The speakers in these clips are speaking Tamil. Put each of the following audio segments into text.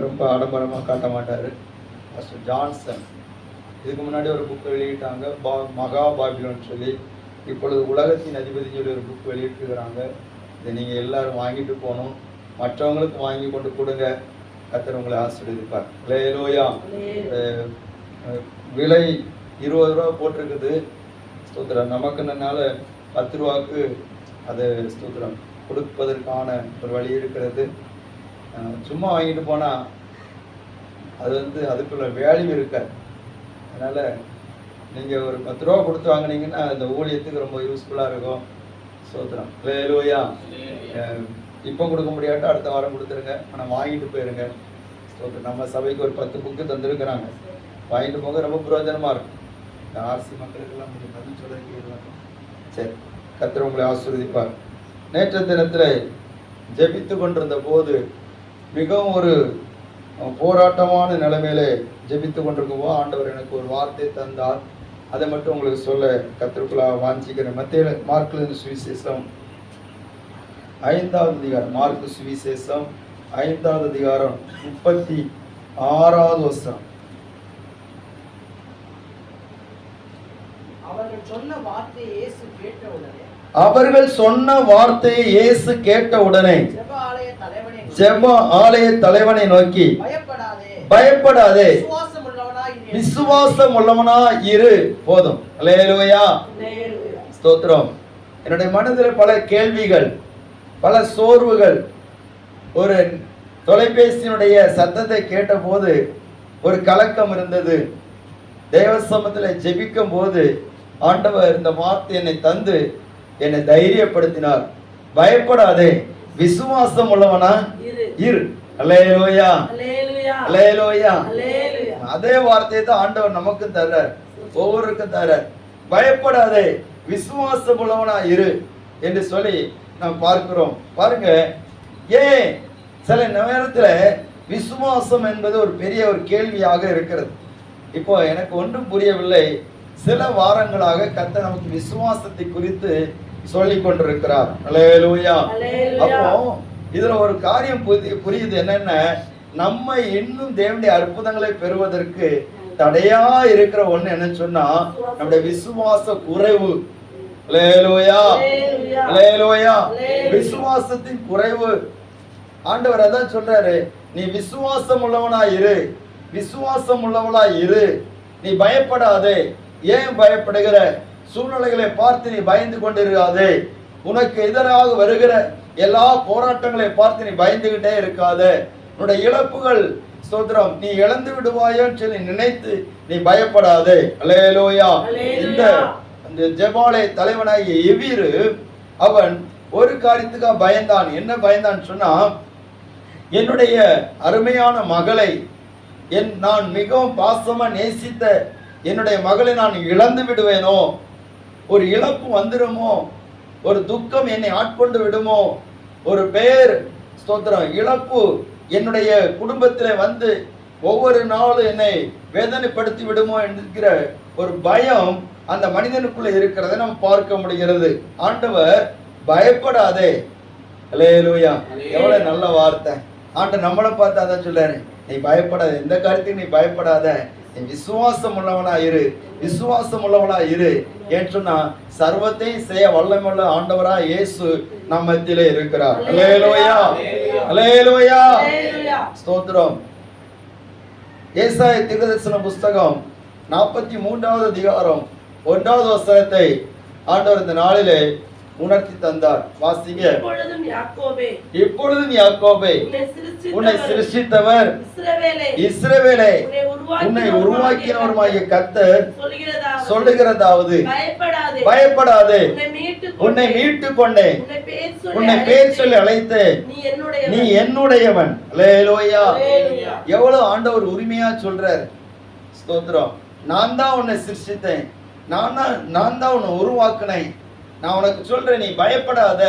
ரொம்ப ஆடம்பரமாக காட்ட மாட்டார். ஃபஸ்ட்டு ஜான்சன் இதுக்கு முன்னாடி ஒரு புக் வெளியிட்டாங்க, மகா பாபிலோன்னு சொல்லி. இப்பொழுது உலகத்தின் அதிபதி சொல்லி ஒரு புக் வெளியிட்டுருக்கிறாங்க. இதை நீங்கள் எல்லோரும் வாங்கிட்டு போகணும், மற்றவங்களுக்கு வாங்கி கொண்டு கொடுங்க. கர்த்தர் உங்களை ஆசீர்வதிப்பார். அல்லேலூயா. விலை 20 ரூபா போட்டிருக்குது. ஸ்தோத்திரம். நமக்குனால 10 ரூபாவுக்கு அது ஸ்தோத்திரம் கொடுப்பதற்கான ஒரு வழி இருக்கிறது. சும்மா வாங்கிட்டு போனால் அது அதுக்குள்ள வேல்யூ இருக்காது. அதனால் நீங்கள் ஒரு 10 ரூபா கொடுத்து வாங்கினீங்கன்னா அந்த ஊழியத்துக்கு ரொம்ப யூஸ்ஃபுல்லாக இருக்கும். ஸ்தோத்திரம். அல்லேலூயா. இப்போ கொடுக்க முடியாட்டா அடுத்த வாரம் கொடுத்துருங்க, ஆனால் வாங்கிட்டு போயிருங்க. ஸ்தோத்திரம். நம்ம சபைக்கு ஒரு 10 புக்கு தந்துருக்குறாங்க, வாங்கிட்டு போக ரொம்ப பிரயோஜனமாக இருக்கும். இந்த ஆர்சி மக்களுக்கெல்லாம் நீங்கள் பதில் சொல்ல கேட்கலாம். சரி, கர்த்தர் உங்களை ஆசீர்வதிப்பார். நேற்று தினத்தில் ஜெபித்து கொண்டிருந்த போது மிகவும் ஒரு போராட்டமான நிலைமையில ஜெபித்து கொண்டிருக்கவோ ஆண்டவர் எனக்கு ஒரு வார்த்தை தந்தார். அதை மட்டும் உங்களுக்கு சொல்ல கர்த்தருக்குள்ளாக வாஞ்சிக்கிறேன். மார்க்கு சுவிசேஷம் 5வது அதிகாரம், மார்க்கு சுவிசேஷம் 5வது அதிகாரம் 36வது வசனம். அவர்கள் சொன்ன வார்த்தையை இயேசு கேட்டவுடனே ஜெப ஆலய தலைவனை நோக்கி, பயப்படாதே, விசுவாசம் உள்ளவனா இரு, போதும். அல்லேலூயா. ஸ்தோத்திரம். என்னுடைய மனதில் பல கேள்விகள், பல சோர்வுகள். ஒரு தொலைபேசியினுடைய சத்தத்தை கேட்டபோது ஒரு கலக்கம் இருந்தது. தேவ சமூகத்தில் ஜெபிக்கும் போது ஆண்டவர் இந்த வார்த்தை என்னை தந்து என்னை தைரியப்படுத்தினார். பயப்படாதே, விசுவாசம் உள்ளவனா இரு. அல்லேலூயா. அல்லேலூயா. அதே வார்த்தையை தான் ஆண்டவர் நமக்கு தர்றார், ஒவ்வொருக்கும் தர்றார். பயப்படாதே, விசுவாசம் உள்ளவனா இரு என்று சொல்லி நாம் பார்க்கிறோம். பாருங்க, ஏன் சில நேரத்தில் விசுவாசம் என்பது ஒரு பெரிய ஒரு கேள்வியாக இருக்கிறது. இப்போ எனக்கு ஒன்றும் புரியவில்லை. சில வாரங்களாக கர்த்தர் நமக்கு விசுவாசத்தை குறித்து சொல்லிக் கொண்டிருக்கிறார். அல்லேலூயா. அப்போ இதுல ஒரு காரியம் புரியுது. என்னென்ன, நம்ம இன்னும் தேவனுடைய அற்புதங்களை பெறுவதற்கு தடையா இருக்கிற ஒண்ணு என்னன்னு சொன்னா நம்முடைய விசுவாச குறைவு. அல்லேலூயா. அல்லேலூயா. விசுவாசத்தின் குறைவு. ஆண்டவர் அதான் சொல்றாரு, நீ விசுவாசம் உள்ளவனா இரு, விசுவாசம் உள்ளவளா இரு, நீ பயப்படாதே. ஏன் பயப்படுகிற? சூழ்நிலைகளை பார்த்து நீ பயந்து கொண்டிருக்காதே. உனக்கு எதிராக வருகிற எல்லா போராட்டங்களை பார்த்து நீ பயந்துகிட்டே இருக்காதே. உன்னுடைய இழப்புகள் ஸ்தோத்திரம் நீ இழந்து விடுவாயோன்னு சொல்லி நினைத்து நீ பயப்படாதே. அல்லேலூயா. இந்த ஜெபாலய தலைவனாகிய எவீரு அவன் ஒரு காரியத்துக்காக பயந்தான். என்ன பயந்தான் சொன்னா, என்னுடைய அருமையான மகளை, நான் மிகவும் பாசமா நேசித்த என்னுடைய மகளை நான் இழந்து விடுவேனோ, ஒரு இழப்பு வந்துடுமோ, ஒரு துக்கம் என்னை ஆட்கொண்டு விடுமோ, ஒரு பெயர் ஸ்தோத்திரம் இழப்பு என்னுடைய குடும்பத்தில் வந்து ஒவ்வொரு நாளும் என்னை வேதனைப்படுத்தி விடுமோ என்கிற ஒரு பயம் அந்த மனிதனுக்குள்ள இருக்கிறத நம்ம பார்க்க முடிகிறது. ஆண்டவர் பயப்படாதே. அல்லேலூயா. எவ்வளவு நல்ல வார்த்தை. ஆண்டவர் நம்மளை பார்த்து அதான் சொல்றாரு, நீ பயப்படாத, எந்த காரியத்துக்கு நீ பயப்படாத, நீ விசுவாசம் உள்ளவனா இரு, விசுவாசம் உள்ளவனா இரு. ஏன்னு சொன்னா சர்வத்தையும் செய்ய வல்லமையுள்ள ஆண்டவரா இயேசு நம்ம மத்தியிலே இருக்கிறார். அல்லேலூயா. அல்லேலூயா. ஸ்தோத்திரம். ஏசாயா தீர்க்கதரிசன புஸ்தகம் 43வது அதிகாரம் 1வது வசனத்தை ஆண்டவர் இந்த நாளிலே உணர்த்தி தந்தார். வாசிங்க. இப்பொழுதும் யாக்கோபே, உன்னை சிருஷ்டித்தவர் இஸ்ரவேலே, உன்னை உருவாக்கினவருமாகிய கர்த்தர் சொல்லுகிறதாவது, பயப்படாதே, உன்னை மீட்டு கொண்டேன், உன்னை பேர் சொல்லி அழைத்தேன், நீ என்னுடையவன். அல்லேலூயா. எவ்வளவு ஆண்டவர் உரிமையா சொல்றார். ஸ்தோத்திரம். நான் தான் உன்னை சிருஷ்டித்தேன், நான் தான் உன்னை உருவாக்கினேன். நான் உனக்கு சொல்றேன், நீ பயப்படாத,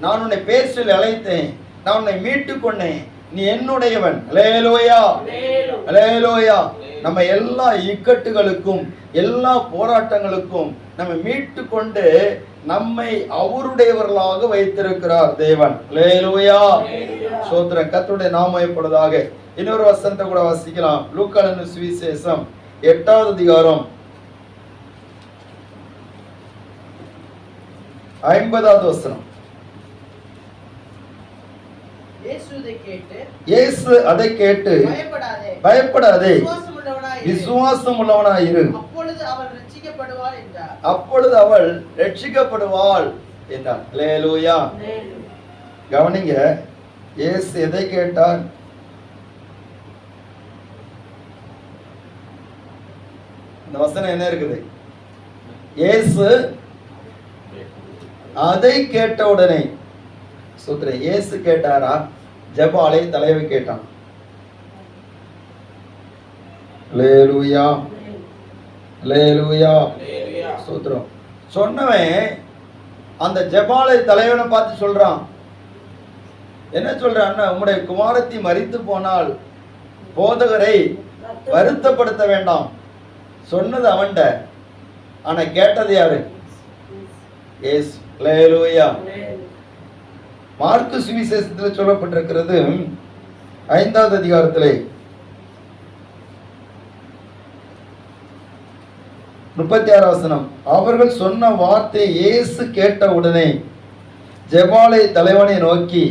நான் உன்னை பேர் சொல்லி அழைத்தேன், நான் உன்னை மீட்டு கொண்டேன், நீ என்னுடையவன். அல்லேலூயா. அல்லேலூயா. நம்ம எல்லா இக்கட்டுகளுக்கும் எல்லா போராட்டங்களுக்கும் நம்ம மீட்டு கொண்டு நம்மை அவருடையவர்களாக வைத்திருக்கிறார் தேவன். அல்லேலூயா. சோத்திரம். கர்த்தருடைய நாமம் எப்பொழுதாக. இன்னொரு வசனத்தை கூட வாசிக்கலாம். லூக்கா எழுதின சுவிசேஷம் 8வது அதிகாரம் 50வது வசனம். இயேசு அதை கேட்டு பயப்படாதே, விசுவாசம் உள்ளவனாயிரு, அப்பொழுது அவள் ரட்சிக்கப்படுவாள் என்றார். அல்லேலூயா. கவனிங்க, இயேசு எதை கேட்டார்? இந்த வசனம் என்ன இருக்குது? இயேசு அதை கேட்ட உடனே, சூத்திர இயேசு கேட்டாரா? ஜெப ஆலய தலைவர் கேட்டான். அல்லேலூயா, அல்லேலூயா, சூத்திரம். சொன்னவன் அந்த ஜெபாலய தலைவனை பார்த்து சொல்றான். என்ன சொல்றான்னா, உம்முடைய குமாரத்தி மரித்து போனால் போதகரை வருத்தப்படுத்த வேண்டாம். சொன்னது அவன்ட, ஆனா கேட்டது யாரு? இயேசு. அல்லேலூயா. மார்க்கு சுவிசேஷத்தில் சொல்லப்பட்டிருக்கிறது 5வது அதிகாரத்திலே 36 வசனம். அவர்கள் சொன்ன வார்த்தை இயேசு கேட்ட உடனே ஜெபாலய தலைவனை நோக்கி,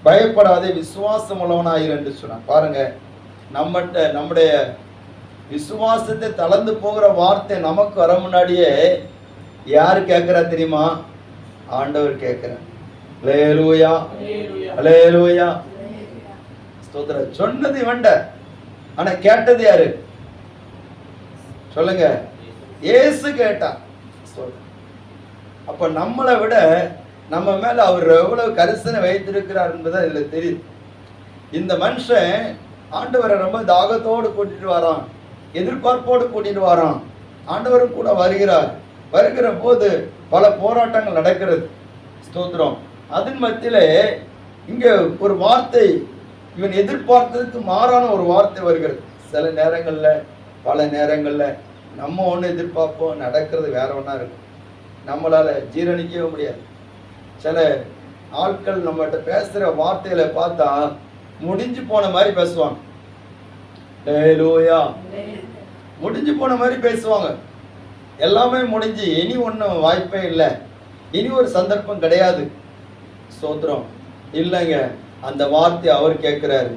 பயப்படாதே, விசுவாசம் உள்ளவனாயிரு என்று சொன்னான். பாருங்க, நம்முடைய விசுவாசத்தை தளர்ந்து போகிற வார்த்தை நமக்கு வர முன்னாடியே யாரு கேட்கிறா தெரியுமா? ஆண்டவர் கேட்கிறார். அல்லேலூயா, அல்லேலூயா, ஸ்தோத்திரம். சொன்னது இவன்ட, ஆனா கேட்டது யாரு? சொல்லுங்க. இயேசு கேட்டார். அப்ப நம்மளை விட நம்ம மேல அவர் எவ்வளவு கரிசனை வைத்திருக்கிறார் என்பதை இதுல தெரியுது. இந்த மனுஷன் ஆண்டவரை ரொம்ப தாகத்தோடு கூட்டிட்டு வரான், எதிர்பார்ப்போடு கூட்டிட்டு வரான். ஆண்டவரும் கூட வருகிறார். வருகிற போது பல போராட்டங்கள் நடக்கிறது. ஸ்தோத்திரம். அதன் மத்தியில இங்க ஒரு வார்த்தை, இவன் எதிர்பார்த்ததுக்கு மாறான ஒரு வார்த்தை வருகிறது. சில நேரங்கள்ல, பல நேரங்கள்ல நம்ம ஒன்று எதிர்பார்ப்போம், நடக்கிறது வேற ஒன்றா இருக்கும். நம்மளால ஜீரணிக்கவே முடியாது. சில ஆட்கள் நம்மகிட்ட பேசுற வார்த்தைகளை பார்த்தா முடிஞ்சு போன மாதிரி பேசுவாங்க. அல்லேலூயா. முடிஞ்சு போன மாதிரி பேசுவாங்க. எல்லாமே முடிஞ்சு, இனி ஒன்றும் வாய்ப்பே இல்லை, இனி ஒரு சந்தர்ப்பம் கிடையாது. ஸ்தோத்திரம். இல்லைங்க, அந்த வார்த்தை அவர் கேட்கிறாரு.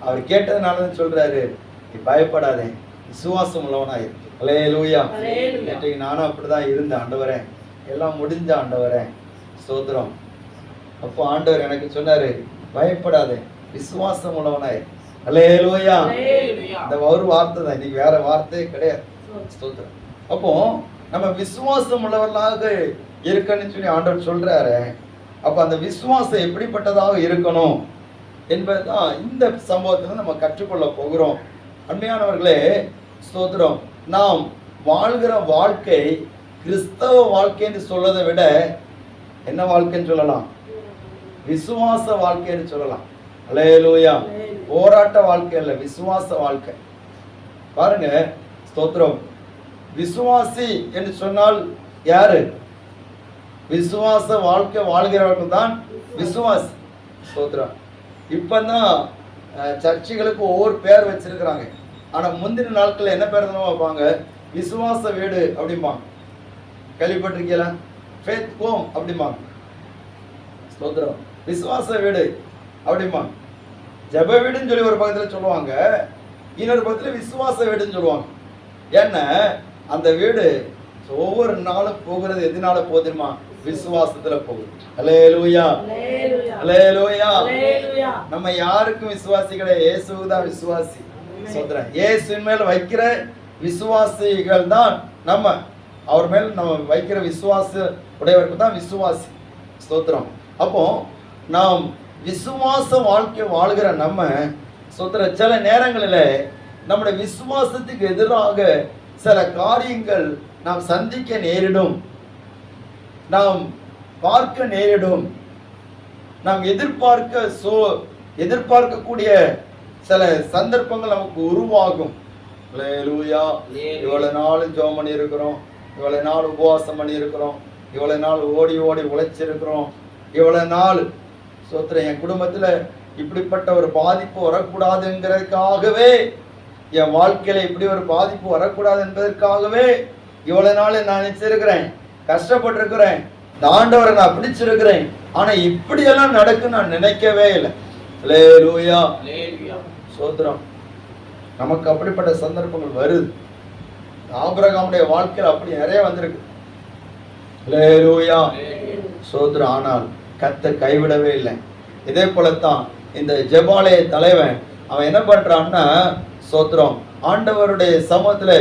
அவர் கேட்டதுனால தான் சொல்றாரு, நீ பயப்படாதே, விசுவாசம் உள்ளவனாயிருக்கு. அல்லேலூயா. நேற்றைக்கு நானும் அப்படிதான் இருந்தேன். ஆண்டவரே, எல்லாம் முடிஞ்ச ஆண்டவரே, ஸ்தோத்திரம். அப்போ ஆண்டவர் எனக்கு சொன்னாரு, பயப்படாதே, விசுவாசம் உள்ளவனாய். அல்லேலூயா. இந்த ஒரு வார்த்தை தான், இன்னைக்கு வேற வார்த்தையே கிடையாது. ஸ்தோத்திரம். அப்போ நம்ம விசுவாசம் உள்ளவர்களாக இருக்கணும்னு சொல்லி ஆண்டவர் சொல்றாரு. அப்ப அந்த விசுவாசம் எப்படிப்பட்டதாக இருக்கணும் என்பதுதான் இந்த சம்பவத்தில் நம்ம கற்றுக்கொள்ள போகிறோம். அருமையானவர்களே, ஸ்தோத்திரம். நாம் வாழ்கிற வாழ்க்கை கிறிஸ்தவ வாழ்க்கைன்னு சொல்றதை விட என்ன வாழ்க்கைன்னு சொல்லலாம்? விசுவாச வாழ்க்கைன்னு சொல்லலாம். அல்லேலூயா. போராட்ட வாழ்க்கை அல்ல, விசுவாச வாழ்க்கை. பாருங்க, ஸ்தோத்திரம். விசுவாசி என்று சொன்னால் யாரு? விசுவாச வாழ்க்கை வாழ்கிறவர்கள் தான் விசுவாசி. ஸ்தோத்திரம். இப்பதான் சர்ச்சுகளுக்கு ஒவ்வொரு பேர் வச்சிருக்கிறாங்க. ஆனா முந்தின நாட்கள் என்ன பேர் தான் வைப்பாங்க? விசுவாச வீடு அப்படிம்பாங்க. கேள்விப்பட்டிருக்கீங்களா? ஃபேத் ஹோம் அப்படிம்பாங்க. ஸ்தோத்திரம். விசுவாச வீடு அப்படிம்பாங்க. ஜெப வீடுன்னு சொல்லி ஒரு பக்கத்தில் சொல்லுவாங்க, இன்னொரு பக்கத்தில் விசுவாச வீடுன்னு சொல்லுவாங்க. ஏன்னா அந்த வீடு ஒவ்வொரு நாளும் போகிறது எதனால போகுதுமா? விசுவாசத்துல போகுது. அல்லேலூயா, அல்லேலூயா. நம்ம யாருக்கும் விசுவாசி கிடையாது, இயேசுதான் விசுவாசி. சொல்றேன், இயேசுவின் மேல் வைக்கிற விசுவாசிகள் தான் நம்ம. அவர் மேல் நம்ம வைக்கிற விசுவாச உடையவருக்கு தான் விசுவாசி. ஸ்தோத்திரம். அப்போ நாம் விசுவாச வாழ்க்கை வாழ்கிற நம்ம ஸ்தோத்திரம், சில நேரங்களில் நம்முடைய விசுவாசத்துக்கு எதிராக சில காரியங்கள் நாம் சந்திக்க நேரிடும், நாம் பார்க்க நேரிடும், நாம் எதிர்பார்க்கக்கூடிய சில சந்தர்ப்பங்கள் நமக்கு உருவாகும். அல்லேலூயா. இவ்வளவு நாள் ஜெபம் பண்ணி இருக்கிறோம், இவ்வளவு நாள் உபவாசம் பண்ணி இருக்கிறோம், இவ்வளவு நாள் ஓடி ஓடி உழைச்சிருக்கிறோம், இவ்வளவு நாள் ஸ்தோத்திரம் என் குடும்பத்துல இப்படிப்பட்ட ஒரு பாதிப்பு வரக்கூடாதுங்கிறதுக்காகவே, என் வாழ்க்கையில இப்படி ஒரு பாதிப்பு வரக்கூடாது என்பதற்காகவே இவ்வளவு நாள் நான் நினைச்சிருக்கிறேன், கஷ்டப்பட்டிருக்கிறேன், இந்த ஆண்டவரை நான் பிடிச்சிருக்கிறேன். ஆனா இப்படியெல்லாம் நடக்கும் நான் நினைக்கவே இல்லை. அல்லேலூயா, ஸ்தோத்திரம். நமக்கு அப்படிப்பட்ட சந்தர்ப்பங்கள் வருது. ஆபிரகாமுடைய வாழ்க்கையில் அப்படி நிறைய வந்திருக்கு. அல்லேலூயா, ஸ்தோத்திரம். ஆனால் கர்த்தர் கைவிடவே இல்லை. இதே போலத்தான் இந்த ஜெபாலய தலைவன் அவன் என்ன பண்றான்னா, ஸ்தோத்திரம், ஆண்டவருடைய சமூகத்துல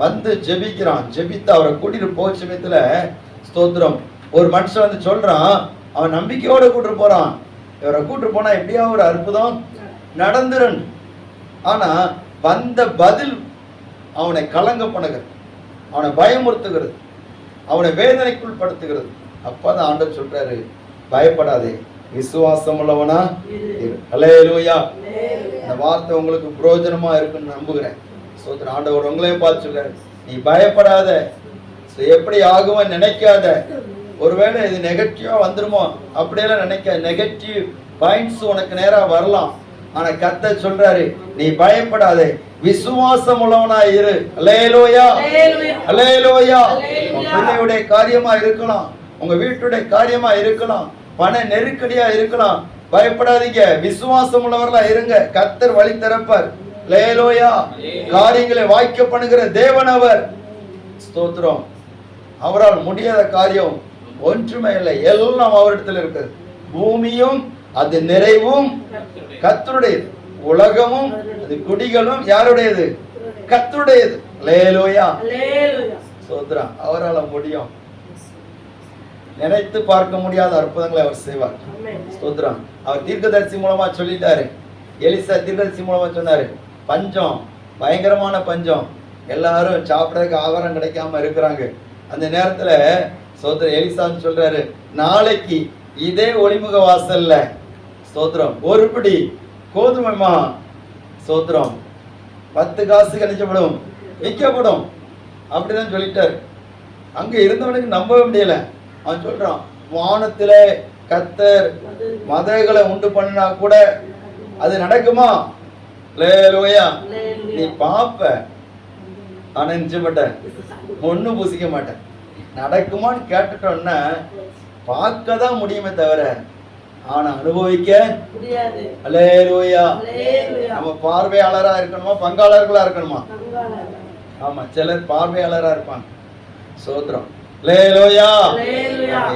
வந்து ஜெபிக்கிறான். ஜெபித்து அவரை கூட்டிட்டு போக சமயத்துல, ஸ்தோத்திரம், ஒரு மனுஷன் வந்து சொல்றான், அவன் நம்பிக்கையோட கூட்டு போறான், இவரை கூட்டு போனா எப்படியா ஒரு அற்புதம் நடந்துரும். ஆனா வந்த பதில் அவனை கலங்க பண்ணுகிறது, அவனை பயமுறுத்துகிறது, அவனை வேதனைக்குள் படுத்துகிறது. அப்பதான் ஆண்டவர் சொல்றாரு, பயப்படாதே, விசுவாசம் உள்ளவனா இரு. அல்லேலூயா. இந்த வார்த்தை உங்களுக்கு பிரயோஜனமா இருக்குன்னு நம்புகிறேன். ஸ்தோத்திரம். ஆண்டவர் உங்களையும் பார்த்து சொல்றாரு, நீ பயப்படாத, எப்படி ஆகும்னு நினைக்காத. ஒருவேளை இது நெகட்டிவா வந்துருமோ அப்படியெல்லாம் நினைக்க, நெகட்டிவ் பாயிண்ட்ஸ் உனக்கு நேரா வரலாம். ஆனா கர்த்தர் சொல்றாரு, நீ பயப்படாதே, விசுவாசம் உள்ளவனா இரு. அல்லேலூயா, அல்லேலூயா. உங்க பிள்ளையுடைய காரியமா இருக்கலாம், உங்க வீட்டுடைய காரியமா இருக்கலாம், பண நெருக்கடியா இருக்கலாம், பயப்படாதீங்க, விசுவாசம் உள்ளவர்களா இருங்க. கர்த்தர் வழி திறப்பார். அல்லேலூயா. காரியங்களை வாய்க்க பண்ணுகிற தேவன் அவர். ஸ்தோத்திரம். அவரால் முடியாத காரியம் ஒன்றுமே இல்லை, எல்லாம் அவரிடத்தில் இருக்குது. பூமியும் அது நிறைவும் கர்த்தருடையது, உலகமும் அது குடிகளும் யாருடையது? கர்த்தருடையது. அல்லேலூயா, ஸ்தோத்திரம். அவரால் முடியும். நினைத்து பார்க்க முடியாத அற்புதங்களை அவர் செய்வார். ஸ்தோத்திரம். அவர் தீர்க்கதரிசி மூலமா சொல்லிட்டாரு, எலிசா தீர்க்கதரிசி மூலமா சொன்னாரு, பஞ்சம், பயங்கரமான பஞ்சம், எல்லாரும் சாப்பிடறதுக்கு ஆகாரம் கிடைக்காம இருக்கிறாங்க. அந்த நேரத்துல ஸ்தோத்திரம், எலிசான்னு சொல்றாரு, நாளைக்கு இதே ஒளிமுக வாசல்ல, ஸ்தோத்திரம், ஒரு பிடி கோதுமைமா, ஸ்தோத்திரம், 10 காசு கணிக்கப்படும், விற்கப்படும் அப்படிதான் சொல்லிட்டாரு. அங்க இருந்தவனுக்கு நம்பவே முடியல. அவன் சொல்றான், வானத்துல கர்த்தர் மதகளை உண்டு பண்ணினா கூட அது நடக்குமா? அல்லேலூயா. நீ பாப்ப, ஆனா நினைச்ச மாட்டேன், ஒன்னும் புசிக்க மாட்டேன். நடக்குமான்னு கேட்டுட்டோம்னா பார்க்க தான் முடியுமே தவிர ஆனா அனுபவிக்க முடியாது. அல்லேலூயா. நம்ம பார்வையாளரா இருக்கணுமா, பங்காளர்களா இருக்கணுமா? ஆமா, சிலர் பார்வையாளரா இருப்பாங்க. ஸ்தோத்திரம். அல்லேலூயா.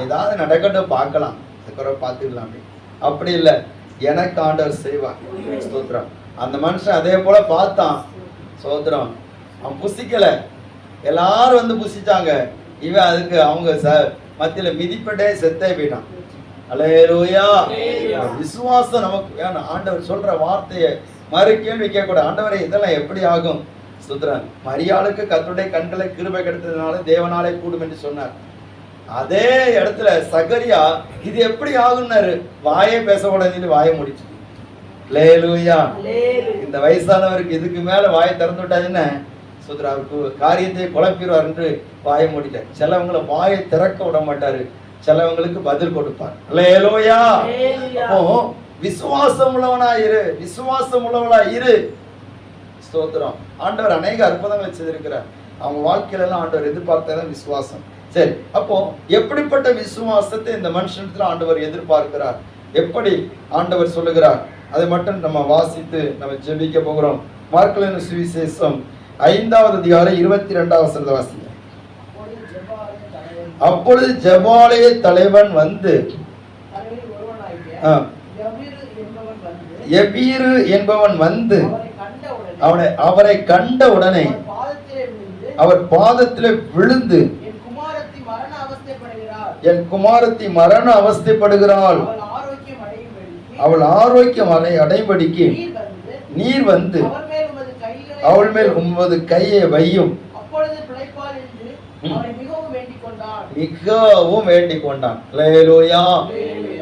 ஏதாவது நடக்கட்டும், பார்க்கலாம், அதுக்கப்புறம் பார்த்துக்கலாம். அப்படி இல்லை, எனக்கு ஆண்டவர் செய்வார். ஸ்தோத்திரம். அந்த மனுஷன் அதே போல பார்த்தான். ஸ்தோத்திரம். அவன் புசிக்கல, எல்லாரும் வந்து புசிச்சாங்க, இவன் அதுக்கு அவங்க மத்தியில மிதிப்பட்டே செத்தே போயிட்டான். அல்லேலூயா. விசுவாசம் நமக்கு வேணும். ஆண்டவர் சொல்ற வார்த்தையை மறு கேள்வி கேட்கக்கூடாது. ஆண்டவரே, இதெல்லாம் எப்படி ஆகும்? ஸ்தோத்திரம். மரியாளுக்கு கர்த்தருடைய கண்களை கிருபை கிடைத்ததுனால தேவனாலே கூடும் என்று சொன்னார். அதே இடத்துல சகரியா இது எப்படி ஆகும்னாரு, வாயே பேசக்கூடாதுன்னு வாயை முடிச்சு. அல்லேலூயா. இந்த வயசானவருக்கு இதுக்கு மேல வாயை திறந்து விட்டாச்சுன்னா ஸ்தோத்திரம், அவருக்கு காரியத்தை குழப்பிடுவார் என்று வாயை மூடிட்டார். சிலவங்களை வாயை திறக்க விட மாட்டாரு, சிலவங்களுக்கு பதில் கொடுப்பார். அல்லேலூயா. அப்போ விசுவாசம் உள்ளவனா இரு, விசுவாசம் உள்ளவளா இரு. ஸ்தோத்திரம். ஆண்டவர் அநேக அற்புதங்களை செய்திருக்கிறார். அவங்க வாழ்க்கையில எல்லாம் ஆண்டவர் எதிர்பார்த்ததான் விசுவாசம். சரி, அப்போ எப்படிப்பட்ட விசுவாசத்தை இந்த மனுஷனத்துல ஆண்டவர் எதிர்பார்க்கிறார், எப்படி ஆண்டவர் சொல்லுகிறார், அதை மட்டும் நம்ம வாசித்து நம்ம ஜெபிக்க போகிறோம். மார்க் எழுதின சுவிசேஷம் 5வது அதிகாரம் 22வது வசனத்தை வாசிங்க. அப்பொழுது ஜெபாலய தலைவன் வந்து, எபீரு என்பவன் வந்து அவரை கண்ட உடனே அவர் பாதத்திலே விழுந்து, என் குமாரத்தி மரண அவஸ்தைப்படுகிறாள், அவள் ஆரோக்கியம் அடைபடிக்கு நீர் வந்து அவள் மேல் உமது கையை வையும். மிகவும் வேண்டிக் கொண்டான். அல்லேலூயா.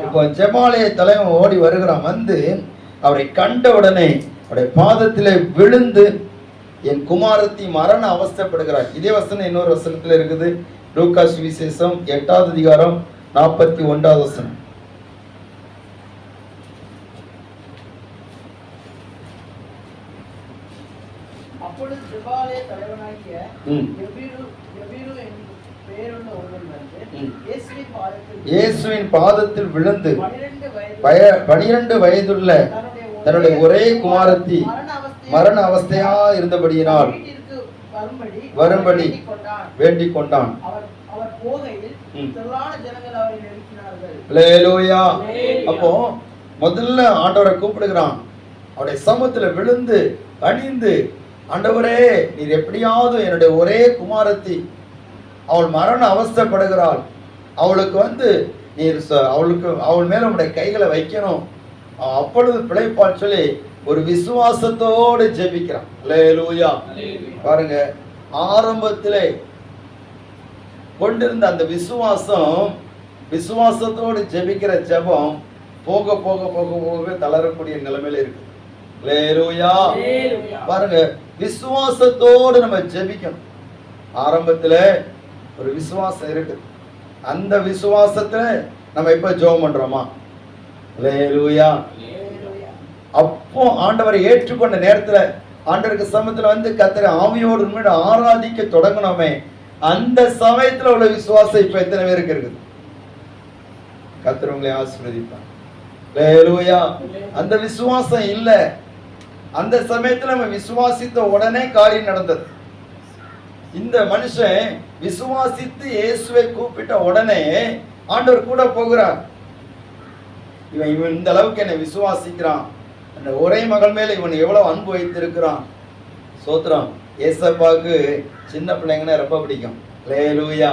இப்போ ஜெபாலய தலைவன் ஓடி வருகிறான். வந்து அவரை கண்ட உடனே அவருடைய பாதத்திலே விழுந்து, என் குமாரத்தி மரண அவஸ்தைப்படுகிறார். இதே வசனம் இன்னொரு வசனத்துல இருக்குது. லூக்கா சுவிசேஷம் 8வது அதிகாரம் 41வது வசனம். இயேசுவின் பாதத்தில் விழுந்து 12 வயதுள்ள தன்னுடைய ஒரே குமாரத்தி மரண அவஸ்தையா இருந்தபடியினால் வரும்படி வேண்டிக் கொண்டான். அப்போ முதல்ல ஆண்டவரை கூப்பிடுகிறான். அவருடைய சமூகத்துல விழுந்து அணிந்து, ஆண்டவரே நீர் எப்படியாவது என்னுடைய ஒரே குமாரத்தி அவள் மரண அவஸ்தைப்படுகிறாள், அவளுக்கு நீர் அவள் மேல உடைய கைகளை வைக்கணும், அப்பொழுது பிழைப்பால் சொல்லி ஒரு விசுவாசத்தோடு ஜெபிக்கிறான். அல்லேலூயா. பாருங்க, ஆரம்பத்திலே கொண்டிருந்த அந்த விசுவாசத்தோடு ஜெபிக்கிற ஜெபம் போக போக போக போக தளரக்கூடிய நிலைமையில இருக்கு. அல்லேலூயா. பாருங்க, விசுவாசத்தோடு நம்ம ஜெபிக்கணும். ஆரம்பத்துல ஒரு விசுவாசம் இருக்கு, அந்த விசுவாசத்துல நம்ம இப்ப ஜெபம் பண்றோமா? அல்லேலூயா. அப்போ ஆண்டவரை ஏற்றுக்கொண்ட நேரத்துல ஆண்டவருக்கு சமயத்துல கர்த்தரை ஆவியோடு உண்மையோடு ஆராதிக்க தொடங்கணுமே, அந்த சமயத்துல உள்ள விசுவாசம் இப்ப எத்தனை பேருக்கு இருக்குது? கர்த்தர் உங்களை ஆசீர்வதிப்பார். அல்லேலூயா. அந்த விசுவாசம் இல்ல, அந்த சமயத்துல நம்ம விசுவாசித்த உடனே காரியம் நடந்தது. இந்த மனுஷன் விசுவாசித்து இயேசுவை கூப்பிட்ட உடனே ஆண்டவர் கூட போகிறார். இவன் இந்த அளவுக்கு என்னை விசுவாசிக்கிறான், அந்த ஒரே மகள் மேல இவன் எவ்வளவு அன்பு வைத்திருக்கிறான். சோத்திரம். ஏசப்பாவுக்கு சின்ன பிள்ளைங்கன்னா ரொம்ப பிடிக்கும். அல்லேலூயா.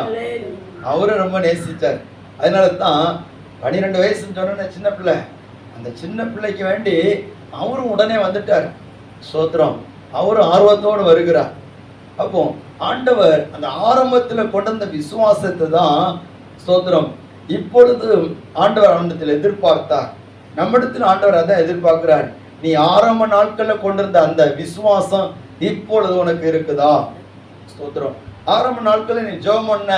அவரும் ரொம்ப நேசிச்சார். அதனால தான் 12 வயசுன்னு சொன்ன சின்ன பிள்ளை, அந்த சின்ன பிள்ளைக்கு வேண்டி அவரும் உடனே வந்துட்டார். சோத்திரம். அவரும் ஆர்வத்தோடு வருகிறார். அப்போ ஆண்டவர் அந்த ஆரம்பத்துல கொண்ட அந்த விசுவாசத்தை தான் சோத்திரம் இப்பொழுது ஆண்டவர் அவனிடத்தில் எதிர்பார்த்தார். நம்மிடத்தில் ஆண்டவர் அதான் எதிர்பார்க்கிறார். நீ ஆரம்ப நாட்கள்ல கொண்டிருந்த அந்த விசுவாசம் இப்பொழுது உனக்கு இருக்குதா? ஸ்தோத்திரம். ஆரம்ப நாட்களில் நீ ஜெபம் பண்ண,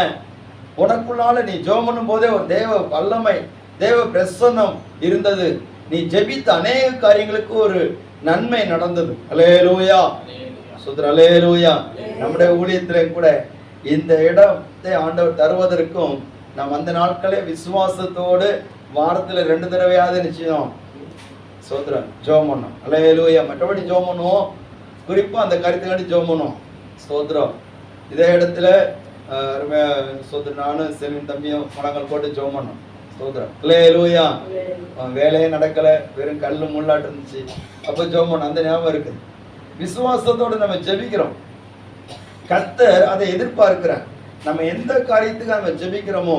உனக்குள்ளால நீ ஜெபம் பண்ணும் போதே ஒரு தேவ வல்லமை, தேவ பிரசன்னம் இருந்தது. நீ ஜெபித்த அநேக காரியங்களுக்கு ஒரு நன்மை நடந்தது. அல்லேலூயா. ஸ்தோத்திரம். அல்லேலூயா. நம்முடைய ஊழியத்திலே கூட இந்த இடத்தை ஆண்டவர் தருவதற்கும் நாம் அந்த நாட்களே விசுவாசத்தோடு வாரத்துல 2 தடவையாவது நிச்சயம் சோத்திரம் ஜெபம் பண்ணோம். அல்லேலூயா. மற்றபடி ஜெபம் பண்ணுவோம், குறிப்பா அந்த கருத்துக்காண்டி ஜெபம் பண்ணுவோம். ஸ்தோத்திரம். இதே இடத்துல சோத்திரம் நானும் செல்வின் தம்பியும் பணங்கள் போட்டு ஜெபம் பண்ணோம். ஸ்தோத்திரம். அல்லேலூயா. வேலையே நடக்கல, வெறும் கல்லு முள்ளாட்டு இருந்துச்சு, அப்ப ஜெபம் பண்ணோம். அந்த ஞாபகம் இருக்கு. விசுவாசத்தோடு நம்ம ஜெபிக்கிறோம். கர்த்தர் அதை எதிர்பார்க்கிறார். நம்ம எந்த காரியத்துக்கு நம்ம ஜெபிக்கிறோமோ,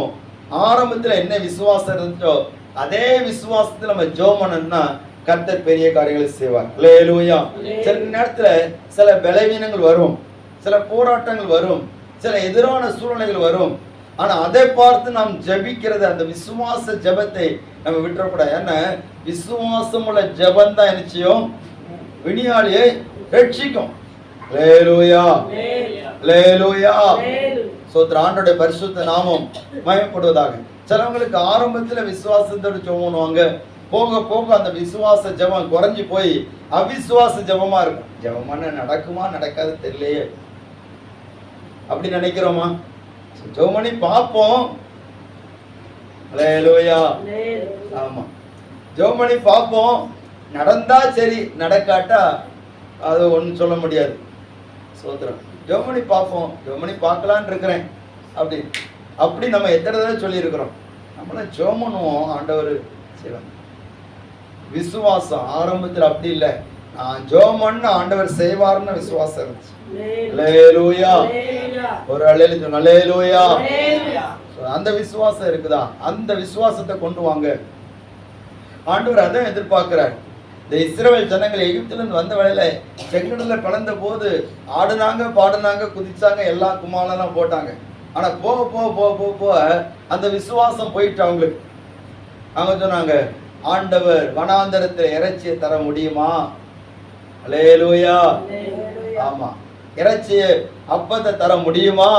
ஆரம்பத்துல என்ன விசுவாசம் இருந்துச்சோ அதே விசுவாசத்துல நம்ம ஜெபம் பண்ணோம்னா கர்த்தர் பெரிய காரியங்களை செய்வார். அல்லேலூயா. சில நேரத்துல சில பலவீனங்கள் வரும், சில போராட்டங்கள் வரும், சில எதிரான சூழ்நிலைகள் வரும். ஆனா அதை பார்த்து நாம் ஜெபிக்கிறது, அந்த விசுவாச ஜெபத்தை நம்ம விட்டுறக்கூடாது. ஏன்னா விசுவாசம் உள்ள ஜெபம் தான் நிச்சயம் வினியாளியை ரட்சிக்கும். அல்லேலூயா. அல்லேலூயா. சோத்திர. ஆண்டவருடைய பரிசுத்த நாமம் மகிமைப்படுவதாக. சிலவங்களுக்கு ஆரம்பத்துல விசுவாசத்தோடு ஜெபம் பண்ணுவாங்க, போக போக அந்த விசுவாச ஜெபம் குறைஞ்சு போய் அவிசுவாச ஜெபமா இருக்கும். ஜெபம் பண்ண நடக்குமா நடக்காது தெரியலையே அப்படி நினைக்கிறோமா? ஜெபம் பண்ணி பார்ப்போம். அல்லேலூயா. ஆமா, ஜெபம் பண்ணி பார்ப்போம். நடந்தா சரி, நடக்காட்டா அது ஒன்றும் சொல்ல முடியாது. சோத்திரம். ஜெபம் பண்ணி பார்ப்போம், ஜெபம் பண்ணி பார்க்கலான்னு இருக்கிறேன் அப்படி நம்ம எத்தனை தடவை சொல்லியிருக்கிறோம். நம்மளாம் ஜெபம் பண்ணுவோம், ஆண்டவர் செய்வாங்க. விசுவாசம் ஆரம்பத்தில் அப்படி இல்லை, நான் ஜெபம் பண்ண ஆண்டவர் செய்வார்னு விசுவாசம் இருந்துச்சு. அல்லேலூயா. ஒரு அல்லேலூயா. அல்லேலூயா. அந்த விசுவாசம் இருக்குதா? அந்த விசுவாசத்தை கொண்டு வாங்க. ஆண்டவர் அதான் எதிர்பார்க்கிறார். இந்த இஸ்ரவேல் ஜனங்கள் எகிப்திலிருந்து வந்த வேளையில செங்கடல்ல பிளந்த போது ஆடுனாங்க, பாடுனாங்க, குதிச்சாங்க, எல்லா குமாரெல்லாம் போட்டாங்க. ஆனா போக போக போக போக போக அந்த விசுவாசம் போயிட்டு அவங்களுக்கு. அவங்க சொன்னாங்க, ஆண்டவர் வனாந்தரத்தில் இறைச்சியை தர முடியுமா? அல்லேலூயா. ஆமா, இறைச்சியை அப்பத்தை தர முடியுமா?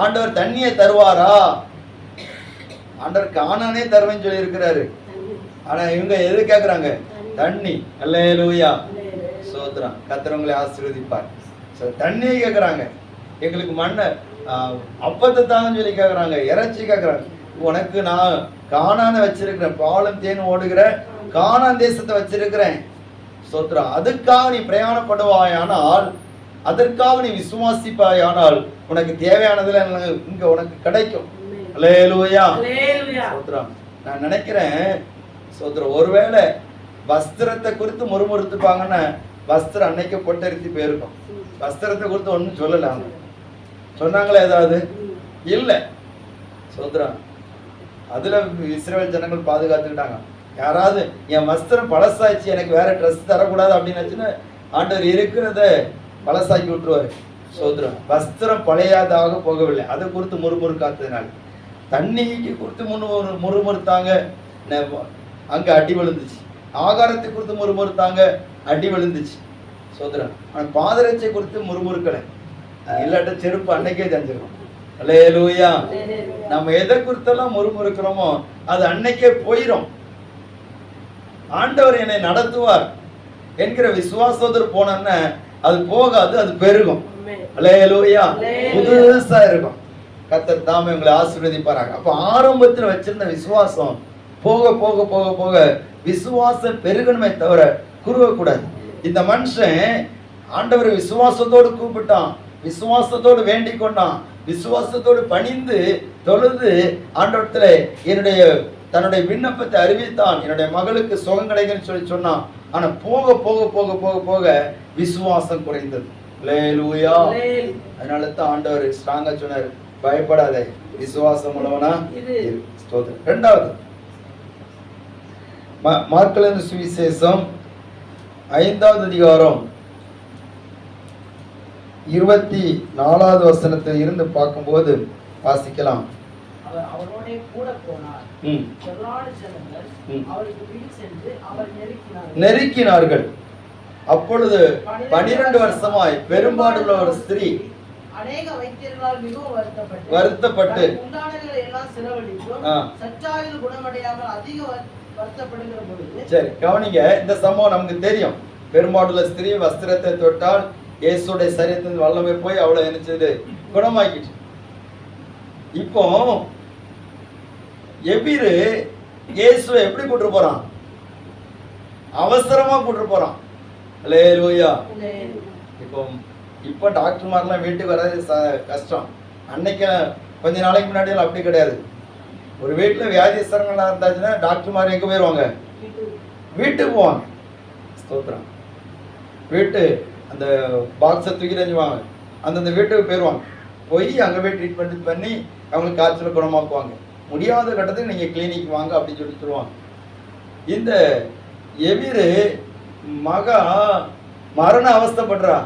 ஆண்டவர் தண்ணியை தருவாரா? ஆண்டவர் கானானே தருவேன்னு சொல்லி இருக்கிறாரு. ஆனா இவங்க எது கேட்கறாங்க? தண்ணி. அல்லேலூயா. சோத்திரம். கர்த்தர் உங்களை ஆசீர்வதிப்பார். தண்ணியை கேட்குறாங்க, எங்களுக்கு மண்ணை அப்பத்தை தாங்கன்னு சொல்லி கேட்குறாங்க, இறைச்சி கேட்குறாங்க. உனக்கு நான் கானான வச்சிருக்கிறேன், பாலும் தேனும் ஓடுகிற கானான் தேசத்தை வச்சிருக்கிறேன். ஸ்தோத்திரம். அதுக்காக நீ பிரயாணப்படுவாயானால், அதற்காக நீ விசுவாசிப்பாயானால் உனக்கு தேவையானதுல இங்க உனக்கு கிடைக்கும். அல்லேலூயா. ஸ்தோத்திரம். நான் நினைக்கிறேன் ஸ்தோத்திரம், ஒருவேளை வஸ்திரத்தை குறித்து முறுமுறுத்துப்பாங்கன்னா வஸ்திரம் அன்னைக்கு பொட்டரித்து போயிருக்கும். வஸ்திரத்தை குறித்து ஒன்றும் சொல்லல. அவங்க சொன்னாங்களே ஏதாவது இல்லை. ஸ்தோத்திரம். அதுல இஸ்ரவேல் ஜனங்கள் பாதுகாத்துக்கிட்டாங்க. யாராவது என் வஸ்திரம் பழசாச்சு, எனக்கு வேற ட்ரெஸ் தரக்கூடாது அப்படின்னு நினைச்சுன்னு ஆண்டவர் இருக்கிறத பழசாக்கி விட்டுருவாரு. ஸ்தோத்திரம். வஸ்திரம் பழையதாக போகவில்லை, அதை குறித்து முறுமுறுக்காததுனால. தண்ணிக்கு குறித்து முறுமுறுத்தாங்க, அங்க அடி விழுந்துச்சு. ஆகாரத்தை குறித்து முறுமுறுத்தாங்க, அடி விழுந்துச்சு. ஸ்தோத்திரம். ஆனால் பாதரட்சை குறித்து முறுமுறுக்கலை, இல்லாட்ட செருப்பு அன்னைக்கே தெரிஞ்சிருக்கும். அல்லேலூயா. நம்ம எதை குறித்தெல்லாம் முறுமுறுக்கிறோமோ அது அன்னைக்கே போயிடும். ஆண்டவர் என்னை நடத்துவார் என்கிற விசுவாசத்தோடு போனோன்னா அது போகாது, அது பெருகும். அல்லேலூயா. புதுசா இருக்கும். கர்த்தர் தாமே உங்களை ஆசீர்வதிப்பாராங்க. அப்ப ஆரம்பத்தில் வச்சிருந்த விசுவாசம் போக போக போக போக விசுவாசம் பெருகணுமே தவிர குறுகக்கூடாது. இந்த மனுஷன் ஆண்டவரை விசுவாசத்தோடு கூப்பிட்டான், விசுவாசத்தோடு வேண்டிக் கொண்டான், விசுவாசத்தோடு பணிந்து தொழுது ஆண்டவரத்துல தன்னுடைய விண்ணப்பத்தை அறிவித்தான். என்னுடைய மகளுக்கு சுகம் கிடைக்குன்னு சொல்லி சொன்னான். ஆனா போக போக போக போக போக விசுவாசம் குறைந்தது. அல்லேலூயா. அதனால தான் ஆண்டவர் ஸ்ட்ராங்கா சொன்னார், பயப்படாதே, விசுவாசம் உள்ளவனா இரு. ஸ்தோத்திரம். இரண்டாவது மார்க்கெலின் சுவிசேஷம் 5வது அதிகாரம் 24வது வசனத்தில் இருந்து பார்க்கும்போது வாசிக்கலாம். அவரோட கூட போனார். நெருக்கினார்கள். அப்பொழுது 12 வருஷமாய் பெரும்பாடுள்ள ஒரு ஸ்திரீ அநேக வைத்தியர்களால் மிகவும் வருத்தப்பட்டு உண்டானவைகளை எல்லாம் செலவழித்தும் சச்சாவில் குணமடையாமல் அதிக வருத்தப்படுகிற பொழுது. சரி, கவனிங்க. இந்த சம்பவம் நமக்கு தெரியும். பெரும்பாடுள்ள ஸ்திரீ வஸ்திரத்தை தொட்டால் இயேசுடைய சரீரத்தின் வல்லமை போய் அவளை நினைச்சது குணமாக்கிட்டு. இப்போ எபிரு இயேசுவை எப்படி கூட்டு போறான்? அவசரமா கூட்டு போறான். அல்லேலூயா. இப்போ டாக்டர்மாரெல்லாம் வீட்டுக்கு வர்றது கஷ்டம். அன்னைக்கு கொஞ்ச நாளைக்கு முன்னாடி அப்படி கிடையாது. ஒரு வீட்டில் வியாதிஸ்தரங்களா இருந்தாச்சுன்னா டாக்டர்மார் எங்க போயிடுவாங்க? வீட்டுக்கு போவாங்க. ஸ்தோத்திரம். வீட்டு அந்த பாக்ஸை தூக்கி தெரிஞ்சுவாங்க, அந்தந்த வீட்டுக்கு போயிடுவாங்க. போய் அங்கே போய் ட்ரீட்மெண்ட் பண்ணி அவங்களுக்கு காய்ச்சலை குணமாக்குவாங்க. முடியாத கட்டத்துக்கு நீங்கள் கிளினிக் வாங்க அப்படின்னு சொல்லி சொல்லுவாங்க. இந்த எபிரு மகா மரண அவஸ்தைப்படுறா.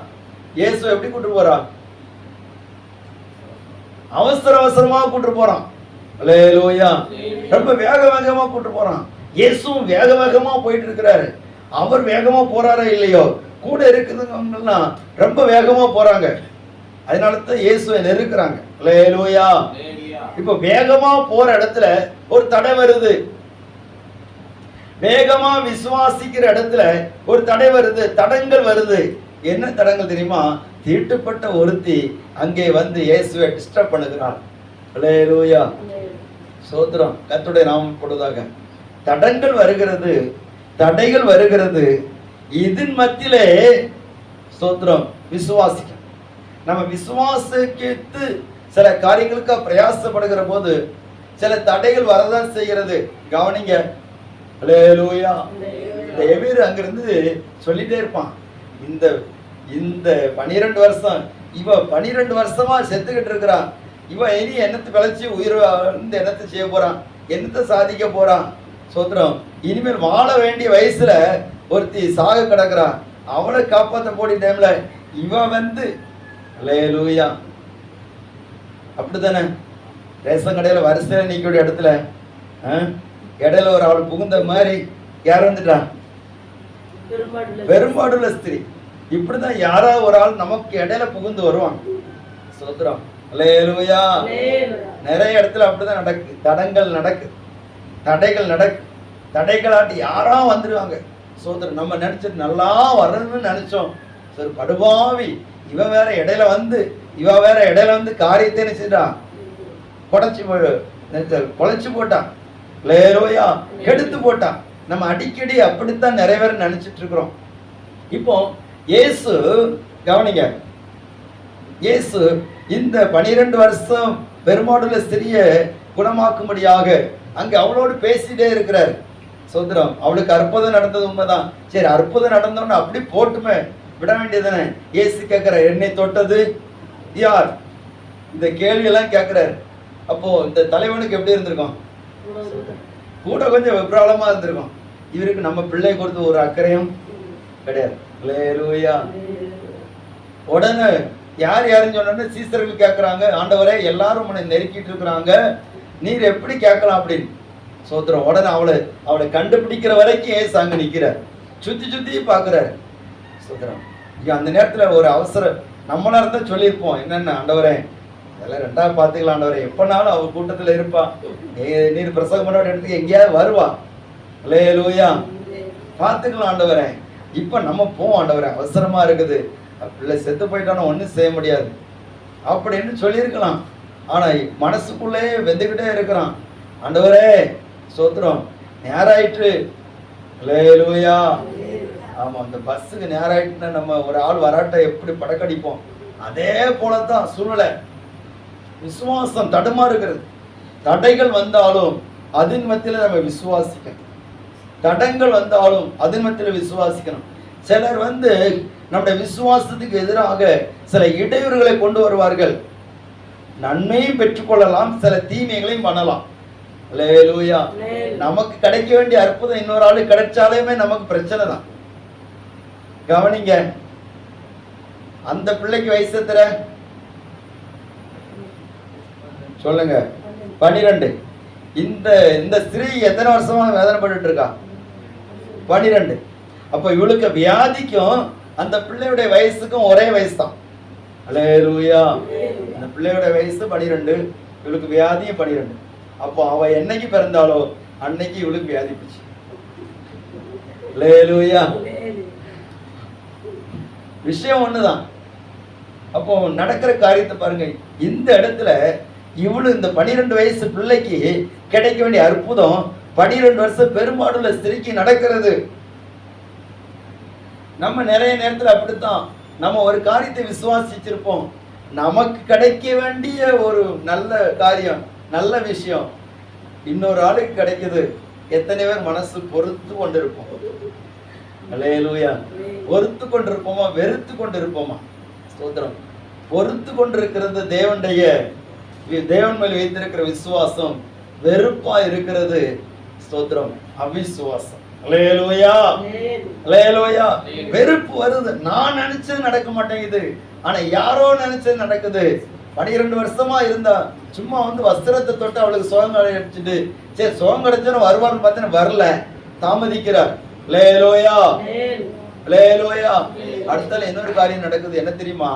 இயேசு எப்படி கூட்டு போறா? அவசர அவசரமா கூட்டு போறான். அல்லேலூயா. ரொம்ப வேக வேகமா கூட்டு போறான். இயேசுவும் வேக வேகமா போயிட்டு இருக்கிறாரு. அவர் வேகமா போறாரா இல்லையோ, கூட இருக்குதுங்கன்னா ரொம்ப வேகமா போறாங்க. அதனால தான் இயேசுவை நெருக்குறாங்க. அல்லேலூயா. இப்ப வேகமா போற இடத்துல ஒரு தடை வருது. வேகமா விசுவாசிக்கிற இடத்துல ஒரு தடை வருது, தடங்கள் வருது. என்ன தடங்கள் தெரியுமா? தீட்டுப்பட்ட ஒருத்தி அங்கே வந்து இயேசுவை டிஸ்டர்ப் பண்ணுகிறாள். அல்லேலூயா. சோத்திரம். கர்த்தருடைய நாமம் கொடுதாக. தடங்கள் வருகிறது, தடைகள் வருகிறது. இதன் மத்தியிலே சோத்திரம் விசுவாசிக்க நம்ம விசுவாசித்து சில காரியங்களுக்கு பிரயாசப்படுகிற போது சில தடைகள் வரதான் செய்கிறது. கவனிங்க. அல்லேலூயா. இந்த எபிரு அங்கிருந்து சொல்லிட்டே இருப்பான். இந்த 12 வருஷம் இவ 12 வருஷமா செத்துக்கிட்டு இருக்கிறான். இவ இனி என்னத்தை விளைச்சி உயிர் என்னத்தை செய்ய போறான், என்னத்தை சாதிக்க போறான்? சோத்திரம். இனிமேல் வாழ வேண்டிய வயசுல ஒருத்தி சாக கிடக்குறான். அவளை காப்பாற்ற போடி டைம்ல இவ வந்து அல்லேலூயா. அப்படித்தானே? ரேஷன் கடையில வரிசையில நிற்கக்கூடிய இடத்துல இடையில ஒரு அவள் புகுந்த மாதிரி இறந்துட்டான். பெரும்பாடுள்ள ஸ்திரீ. இப்படிதான் யாராவது ஒரு ஆள் நமக்கு இடையில புகுந்து வருவாங்க. சோத்திரம். அல்லேலூயா. நிறைய இடத்துல அப்படிதான் நடக்கு. தடங்கள் நடக்கு, தடைகள் நடக்கு. தடைகளாட்டி யாரா வந்துருவாங்க. சோத்திரம். நம்ம நினைச்சிட்டு நல்லா வரணும்னு நினைச்சோம். சரி, படுபாவி இவன் வேற இடையில வந்து காரியத்தை என்ன செய்தான், குலைச்சு போட்டான், லேலோயா கெடுத்து போட்டான். நம்ம அடிக்கடி அப்படித்தான் நிறைய பேர் நினைச்சிட்டு இருக்கிறோம். இப்போ இயேசு கவனிங்க, இயேசு இந்த 12 வருஷம் பெருமாடுல ஸ்திரிய குணமாக்கும்படியாக அங்க அவளோடு பேசிட்டே இருக்கிறார். சோதரம், அவளுக்கு அற்புதம் நடந்தது உண்மைதான். சரி, அற்புதம் நடந்தோன்னு அப்படி போட்டுமே விட வேண்டியதானே. இயேசு கேட்கிறார், என்னை தொட்டது யார்? இந்த கேள்வி எல்லாம் கேட்கிறார். அப்போ இந்த தலைவனுக்கு எப்படி இருந்திருக்கும்? கூட கொஞ்சம் விப்ராளமா இருந்திருக்கும். இவருக்கு நம்ம பிள்ளை கொடுத்து ஒரு அக்கறையும் கிடையாது. அல்லேலூயா. உடனே யாருன்னு சொன்ன சீசர்கள் கேட்கிறாங்க, ஆண்டவரே எல்லாரும் உன்னை நெருக்கிட்டு இருக்கிறாங்க, நீர் எப்படி கேட்கலாம் அப்படின்னு. சோத்திரம். உடனே அவளை கண்டுபிடிக்கிற வரைக்கும் ஏசு அங்க நிக்கிறார், சுத்தி பாக்குறாரு. சோத்திரம். அந்த நேரத்துல ஒரு அவசரம் நம்மளா இருந்தா சொல்லியிருப்போம், என்னென்ன ஆண்டவரே அதெல்லாம் ரெண்டாவது பாத்துக்கலாம் ஆண்டவரே, எப்பனாலும் அவர் கூட்டத்துல இருப்பா, நீர் பிரசவம் பண்ண இடத்துக்கு எங்கேயாவது வருவா, அல்லேலூயா பாத்துக்கலாம் ஆண்டவரே, இப்ப நம்ம போவோம் ஆண்டவரே, அவசரமா இருக்குது, பிள்ளை செத்து போயிட்டானோ ஒன்றும் செய்ய முடியாது அப்படின்னு சொல்லியிருக்கலாம். ஆனா மனசுக்குள்ளே வெந்துக்கிட்டே இருக்கிறான். ஆண்டவரே சோத்திரம், நேராயிற்று, அல்லேலூயா. ஆமா, அந்த பஸ்ஸுக்கு நேராயிட்டுன்னா நம்ம ஒரு ஆள் வராட்ட எப்படி படக்கடிப்போம், அதே போலதான் சூழ்நிலை. விசுவாசம் தடுமாறுகிறது. தடைகள் வந்தாலும் அதன் மத்தியில நம்ம விசுவாசிக்கணும். தடங்கள் வந்தாலும் அதன் மத்தியில விசுவாசிக்கணும். சிலர் நம்முடைய விசுவாசத்துக்கு எதிராக சில இடையூறுகளை கொண்டு வருவார்கள். நன்மையும் பெற்றுக்கொள்ளலாம், சில தீமைகளையும் பண்ணலாம். அல்லேலூயா. நமக்கு கிடைக்க வேண்டிய அற்புதம் இன்னொரு ஆளு கிடைச்சாலுமே நமக்கு பிரச்சனை தான். கவனிங்க, அந்த பிள்ளைக்கு வயசு எத்தனை சொல்லுங்க? 12. இந்த ஸ்திரீ எத்தனை வருஷமா வேதனைப்பட்டு இருக்கா? 12. அப்ப இவளுக்கு வியாதிக்கும் அந்த பிள்ளையுடைய வயசுக்கும் ஒரே வயசு தான். அல்லேலூயா. அந்த பிள்ளையோட வயசு 12, இவளுக்கு வியாதியும் 12. அப்போ அவ என்னைக்கு பிறந்தாலோ அன்னைக்கு இவளுக்கு வியாதி போச்சு. அல்லேலூயா. விஷயம் ஒண்ணுதான். அப்போ நடக்கிற காரியத்தை பாருங்க. இந்த இடத்துல இவளு இந்த 12 வயசு பிள்ளைக்கு கிடைக்க வேண்டிய அற்புதம் 12 வருஷம் பெருமாடுள்ள ஸ்திரீக்கு நடக்கிறது. நம்ம நிறைய நேரத்துல அப்படித்தான், நம்ம ஒரு காரியத்தை விசுவாசிச்சிருப்போம், நமக்கு கிடைக்க வேண்டிய ஒரு நல்ல காரியம், நல்ல விஷயம் இன்னொரு ஆளுக்கு கிடைக்குது. எத்தனை பேர் மனசு பொறுத்து கொண்டிருப்போம்? அல்லேலூயா. பொறுத்து கொண்டிருப்போமா, வெறுத்து கொண்டிருப்போமா? ஸ்தோத்திரம். பொறுத்து கொண்டிருக்கிறது தேவன் மேல் வைத்திருக்கிற விசுவாசம், வெறுப்பா இருக்கிறது ஸ்தோத்திரம் அவிசுவாசம். அல்லேலூயா. அல்லேலூயா. வெறுப்பு வருது. நான் நினைச்சது நடக்க மாட்டேங்குது, ஆனா யாரோ நினைச்சது நடக்குது. 12 வருஷமா இருந்தா சும்மா வஸ்திரத்தை தொட்டு அவளுக்கு சுகம் கிடைச்சிட்டு, சரி சுகம் கிடைச்சோன்னு வருவான்னு பார்த்தேன்னு வரல, தாமதிக்கிறார். அல்லேலூயா. அல்லேலூயா. அடுத்தால இன்னொரு காரியம் நடக்குது. என்ன தெரியுமா?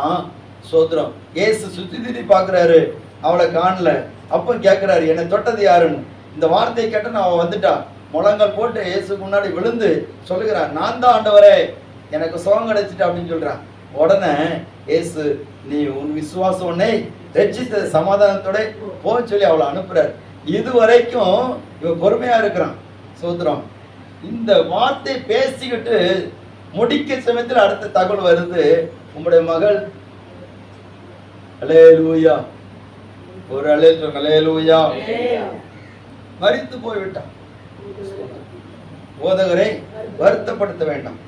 சோத்திரம். இயேசு சுத்தி பாக்குறாரு, அவளை காணல. அப்ப கேட்கிறாரு, என்னை தொட்டது யாருன்னு. இந்த வார்த்தையை கேட்ட அவ வந்துட்டா, முழங்கால் போட்டு இயேசுக்கு முன்னாடி விழுந்து சொல்லுகிறான், நான் தான் ஆண்டவரே, எனக்கு சுகம் கிடைச்சிட்டு அப்படின்னு சொல்றான். உடனே இயேசு, நீ உன் விசுவாசம் உன்னை ரட்சித்த, சமாதானத்தோட போன்னு சொல்லி அவளை அனுப்புறாரு. இது வரைக்கும் இவன் பொறுமையா இருக்கிறான். சோத்திரம். இந்த வார்த்தை பேசிக்கிட்டு முடிக்க சமயத்தில் அடுத்த தகவல் வருது, உங்களுடைய மகள் அல்லேலூயா, ஒரு அல்லேலூயா, மரித்து போய்விட்டான். போதகரை வருத்தப்படுத்த வேண்டாம்.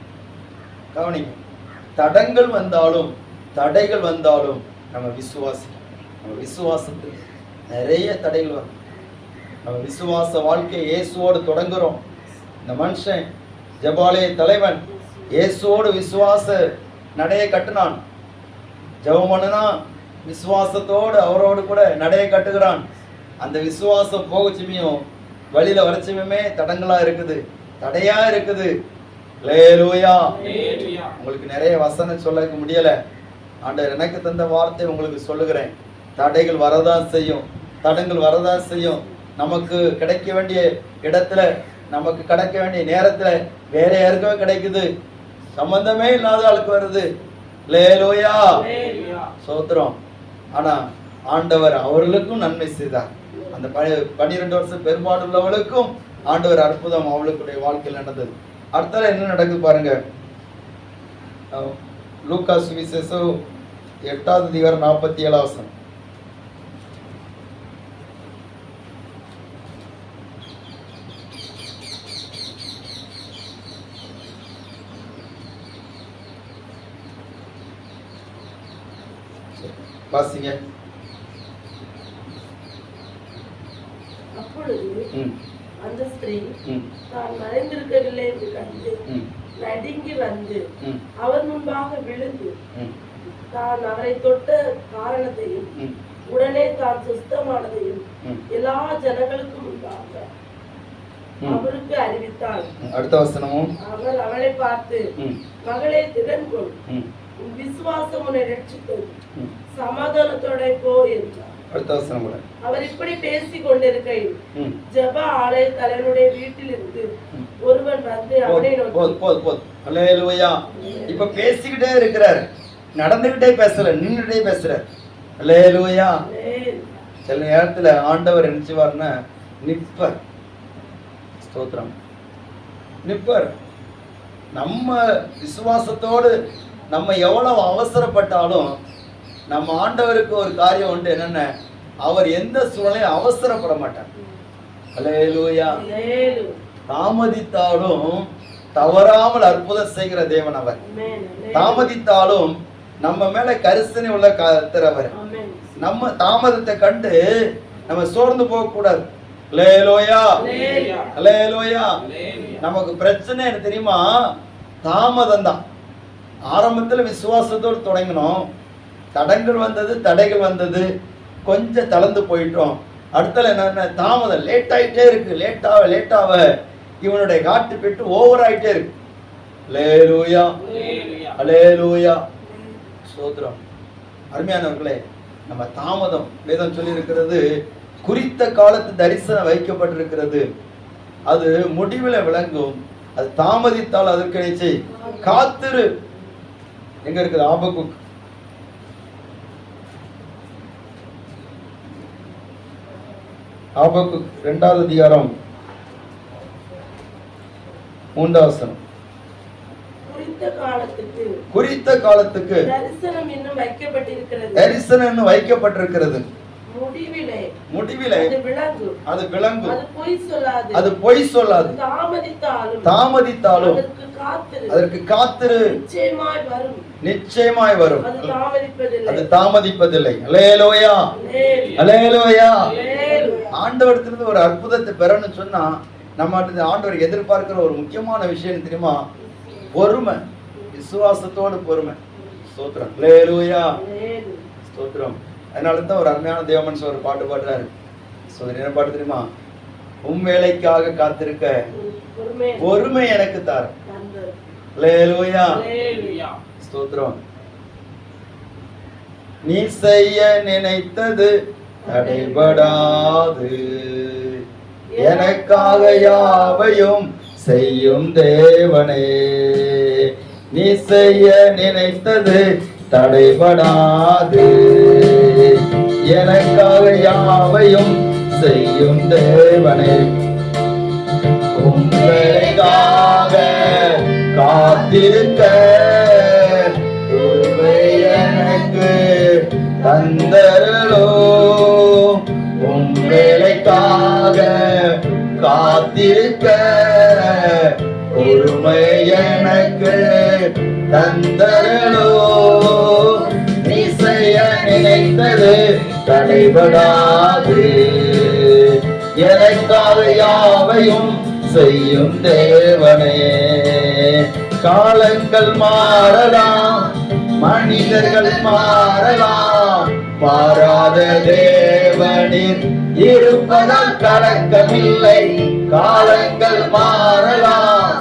கவனிங்க, தடங்கள் வந்தாலும் தடைகள் வந்தாலும் நம்ம விசுவாசத்துக்கு நிறைய தடைகள் வரும். நம்ம விசுவாச வாழ்க்கை இயேசுவோடு தொடங்குறோம். இந்த மனுஷன் ஜெபாலய தலைவன் இயேசுவோடு விசுவாச நடைய கட்டுனான். ஜெபம் பண்ணுனா விசுவாசத்தோடு அவரோடு கூட நடைய கட்டுகிறான். அந்த விசுவாசம் போகச்சுமையும் வழியில வரச்சுமே தடங்களா இருக்குது, தடையா இருக்குது. அல்லேலூயா. உங்களுக்கு நிறைய வசனம் சொல்ல முடியல, ஆண்டவர் எனக்கு தந்த வார்த்தை உங்களுக்கு சொல்லுகிறேன். தடைகள் வரதான் செய்யும், தடங்கள் வரதான் செய்யும். நமக்கு கிடைக்க வேண்டிய இடத்துல, நமக்கு கிடைக்க வேண்டிய நேரத்துல வேற யாருக்கோ கிடைக்குது, சம்பந்தமே இல்லாத ஆளுக்கு வருது. அல்லேலூயா, ஸ்தோத்திரம். ஆனா ஆண்டவர் அவர்களுக்கும் நன்மை செய்தார். அந்த 12 வருஷம் பெரும்பாடுள்ளவளுக்கும் ஆண்டவர் அற்புதம் அவளுக்குடைய வாழ்க்கையில் நடந்தது. அடுத்தால என்ன நடக்குது பாருங்க. லூக்கா சுவிசேஷம் 8வது அதிகாரம் 47வது வசனம். வாசிங்க. அப்பொழுது அந்த ஸ்திரீ தான் மறைந்திருக்கவில்லை என்று கண்டு நடுங்கி வந்து அவர் முன்பாக விழுந்து தான் அவரை தொட்ட காரணத்தையும் உடனே தான் சுத்தமானதையும் எல்லா ஜனங்களுக்கும் முன்பாக அவருக்கு அறிவித்தாள். அடுத்த வசனமும் அவர் அவளை பார்த்து, மகளே திடன் கொள், உன் விசுவாசம் உன்னை ரட்சித்தது, சமாதானத்தோட போ என்றார். அடுத்த வசனம் கூட. அவர் இப்படி பேசிக் கொண்டிருக்கையில் ஜெப ஆலய தலைவனுடைய வீட்டில் இருந்து ஒருவன் வந்து அவனை நோக்கி, அல்லேலூயா. இப்ப பேசிக்கிட்டே இருக்கிறார், நடந்துகிட்டே பேசல, நின்றுட்டே பேசுறார். அல்லேலூயா. சில நேரத்துல ஆண்டவர் நினைச்சுவார்னா நிற்பர். ஸ்தோத்திரம். நிற்பர். நம்ம விசுவாசத்தோடு நம்ம எவ்வளவு அவசரப்பட்டாலும் நம்ம ஆண்டவருக்கு ஒரு காரியம் உண்டு. என்னென்ன, அவர் எந்த சூழ்நிலையும் அவசரப்பட மாட்டார். அல்லேலூயா. தாமதித்தாலும் தவறாமல் அற்புதம் செய்கிற தேவன் அவர். தாமதித்தாலும் நம்ம மேல கரிசனை உள்ள கர்த்தர். நம்ம தாமதத்தை கண்டு நம்ம சோர்ந்து போக கூடாது. அல்லேலூயா, அல்லேலூயா. நமக்கு பிரச்சனை என்ன தெரியுமா? தாமதம் தான். ஆரம்பத்துல விசுவாசத்தோடு தொடங்கினோம், தடங்கள் வந்தது, தடைகள் வந்தது, கொஞ்சம் தளர்ந்து போயிட்டோம். அடுத்தல என்ன, தாமதம், லேட் ஆயிட்டே இருக்கு. லேட்டாவ இவனுடைய காட்டு பெட்டு ஓவர் ஆயிட்டே இருக்கு. அல்லேலூயா, அல்லேலூயா, ஸ்தோத்திரம். அருமையானவர்களே, நம்ம தாமதம், வேதம் சொல்லி இருக்கிறது, குறித்த காலத்து தரிசனம் வைக்கப்பட்டிருக்கிறது, அது முடிவில் விளங்கும். அது தாமதித்தால் அதற்கு நிச்சை காத்திரு. எங்க இருக்குது? ஆபகுக் 2வது அதிகாரம் 3வது வசனம். குறித்த காலத்துக்கு தரிசனம் இன்னும் வைக்கப்பட்டிருக்கிறது. தரிசனம் இன்னும் வைக்கப்பட்டிருக்கிறது. முடிவிலே அது விளங்கும். அது பொய் சொல்லாது. தாமதித்தாலும் அதற்கு காத்திரு. நிச்சயமாய் வரும். அது தாமதிப்பதில்லை. அல்லேலூயா, அல்லேலூயா. ஆண்டவரிடத்திலிருந்து ஒரு அற்புதத்தை பெறணும்னு சொன்னா நம்ம ஆண்டவர் எதிர்பார்க்கிற ஒரு முக்கியமான விஷயம் தெரியுமா? பொறுமை, விசுவாசத்தோடு பொறுமை. ஸ்தோத்திரம், அல்லேலூயா, ஸ்தோத்திரம். அதனால தான் ஒரு அருமையான தேவ மனுஷன் ஒரு பாட்டு பாடுறாரு. என்ன பாட்டு தெரியுமா? உம் வேலைக்காக காத்திருக்க பொறுமை எனக்கு தார். அல்லேலூயா, ஸ்தோத்திரம். நீ செய்ய நினைத்தது தடைபடாது, எனக்காக யாவையும் செய்யும் தேவனே. நீ செய்ய நினைத்தது தடைபடாது, எனக்காக யாவையும் செய்யும் தேவனே. உங்களுக்காக காத்திருக்க எனக்கு தந்தரலோ. உங்களுக்காக காத்திருக்க பொறுமை எனக்கு தந்தரலோ. நீ செய்ய நினைத்தது தடைபடாது, எனக்காக யாவையும் செய்யும் தேவனே. காலங்கள் மாறலாம், மனிதர்கள் மாறலாம், மாறாத தேவனின் இருப்பதால் கலக்கமில்லை. காலங்கள் மாறலாம்,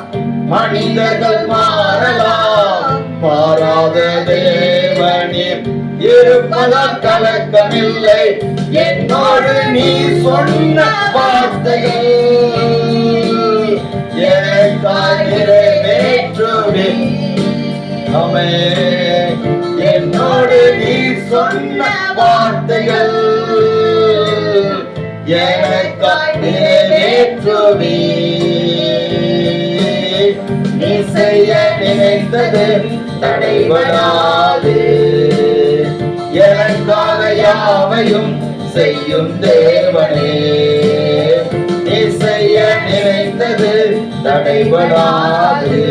மனிதர்கள் மாறலாம், மாறாத தேவனின் இருப்பதால் கலக்கமில்லை. என்னோடு நீ சொன்ன வார்த்தைகள் எனக்காய் நிறைவேற்றுவே. ஆமென். எனக்காய் நிறைவேற்றுவே. நீ செய்ய நினைத்தது தடைபடாது. எனக்காக யாவையும் செய்யும் தேவனே. நீ செய்ய நினைத்தது தடைபடாது.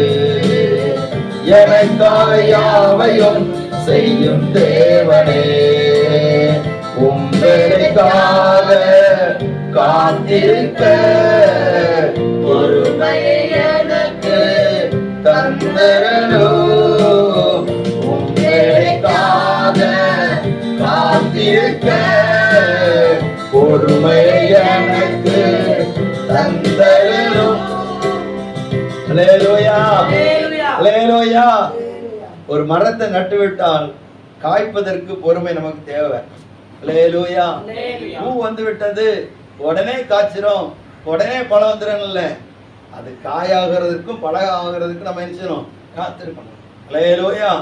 எனக்காக யாவையும் செய்யும் தேவனே. உங்களுக்காக காத்திருக்க பொறுமையை எனக்கு தந்தரலோ. உங்களுக்காக காத்திருக்க பொறுமையை எனக்கு தந்தரலோ. அல்லேலூயா, அல்லேலூயா. ஒரு மரத்தை நட்டுவிட்டால் காய்ப்பதற்கு பொறுமை நமக்கு தேவை. அல்லேலூயா. பூ வந்து விட்டது, உடனே காய்ச்சிரும், உடனே பழம் வந்துடும் இல்ல. அது காயாகிறதுக்கும் பழம் ஆகிறதுக்கும் நம்ம என்ன செய்யணும்? காத்திருக்கணும். அல்லேலூயா.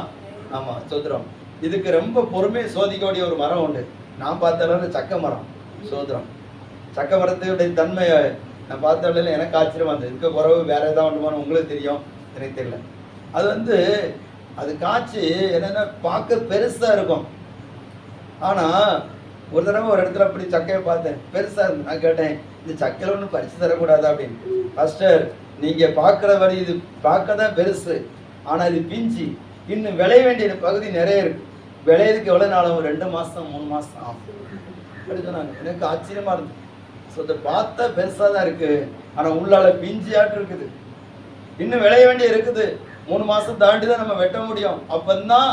ஆமா, சோத்திரம். இதுக்கு ரொம்ப பொறுமையை சோதிக்கக்கூடிய ஒரு மரம் உண்டு. நான் பார்த்த அளவில் சக்க மரம். சோத்திரம். சக்க மரத்துடைய தன்மையை நான் பார்த்த அளவில் எனக்கு ஆச்சரியமா இருந்தது. இருக்க குறவு வேற ஏதாவது ஒன்றுமானு உங்களுக்கு தெரியும், எனக்கு தெரியல. அது வந்து அது காய்ச்சி என்னென்ன பார்க்க பெருசா இருக்கும். ஆனா ஒரு தடவை ஒரு இடத்துல அப்படி சக்கையை பார்த்தேன், பெருசா இருந்து. நான் கேட்டேன், இந்த சக்கையில ஒன்றும் பறிச்சு தரக்கூடாதா அப்படின்னு. பாஸ்டர், நீங்க பார்க்குற வழி இது பார்க்க தான் பெருசு, ஆனா இது பிஞ்சு இன்னும் விளைய வேண்டிய பகுதி நிறைய இருக்கு. விளையதுக்கு எவ்வளவு நாள் ஆகும்? 2 மாசம் 3 மாசம் ஆகும் அப்படி சொன்னாங்க. எனக்கு ஆச்சரியமா இருந்துச்சு. ஸோ அதை பார்த்தா பெருசா தான் இருக்கு, ஆனா உள்ளால பிஞ்சியாட்டு இருக்குது. இன்னும் விளைய வேண்டிய இருக்குது. 3 மாசம் தாண்டி தான் நம்ம வெட்ட முடியும். அப்பந்தான்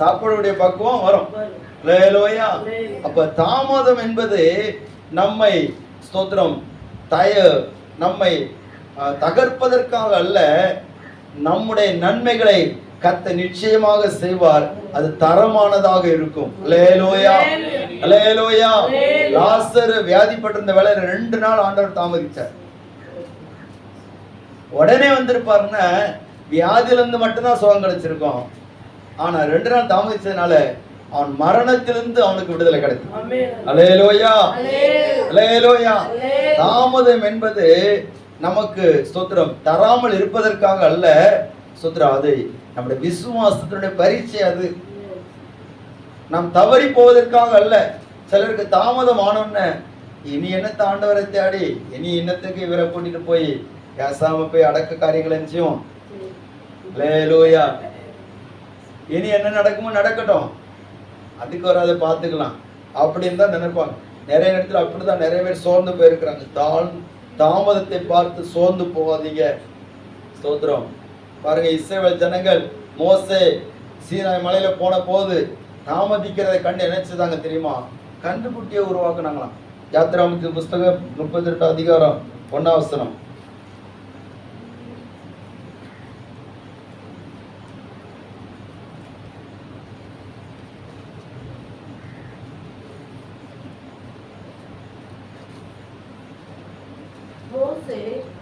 சாப்பாடுடைய பக்குவம் வரும். அல்லேலூயா. அப்ப தாமதம் என்பது நம்மை ஸ்தோத்திரம் நம்மை தகர்ப்பதற்காக அல்ல, நம்முடைய நன்மைகளை கர்த்தர் நிச்சயமாக செய்வார். அது தரமானதாக இருக்கும். அல்லேலூயா, அல்லேலூயா. லாசர் வியாதிப்பட்டிருந்த வேளையில 2 நாள் ஆண்டவர் தாமதிச்சார். உடனே வந்திருப்பாருன்னா வியாதியிலிருந்து மட்டும்தான் சுகம் கிடைச்சிருக்கும். ஆனா 2 நாள் தாமதிச்சதுனால அவன் மரணத்திலிருந்து அவனுக்கு விடுதலை கிடைக்கும். அல்லேலூயா, அல்லேலூயா. தாமதம் என்பது நமக்கு ஸ்தோத்திரம் தராமல் இருப்பதற்காக அல்ல, ஸ்தோத்திரம் அது நம்முடைய விசுவாசத்தினுடைய பரீட்சை. அது நாம் தவறி போவதற்காக அல்ல. சிலருக்கு தாமதம் ஆனோன்னு இனி என்னத்த ஆண்டவரை தேடி, இனி என்னத்துக்கு இவரை கூட்டிட்டு போய் பேசாம போய் அடக்க காரியங்கள் நிச்சயம். அல்லேலூயா. இனி என்ன நடக்குமோ நடக்கட்டும், அதுக்கு ஒரு அதை பார்த்துக்கலாம் அப்படின்னு தான் நினைப்பாங்க. நிறைய இடத்துல அப்படிதான் நிறைய பேர் சோர்ந்து போயிருக்கிறாங்க. தாமதத்தை பார்த்து சோர்ந்து போகாதீங்க. ஸ்தோத்திரம். பாருங்க, இஸ்ரவேல் ஜனங்கள் மோசே சீனாய் மலையில போன போது தாமதிக்கிறதை கண்டு நினைச்சதாங்க தெரியுமா? கண்டுபிடிய உருவாக்குனாங்களாம். யாத்திராமத்தின் புஸ்தகம் 38 அதிகாரம் 1 வசனம்.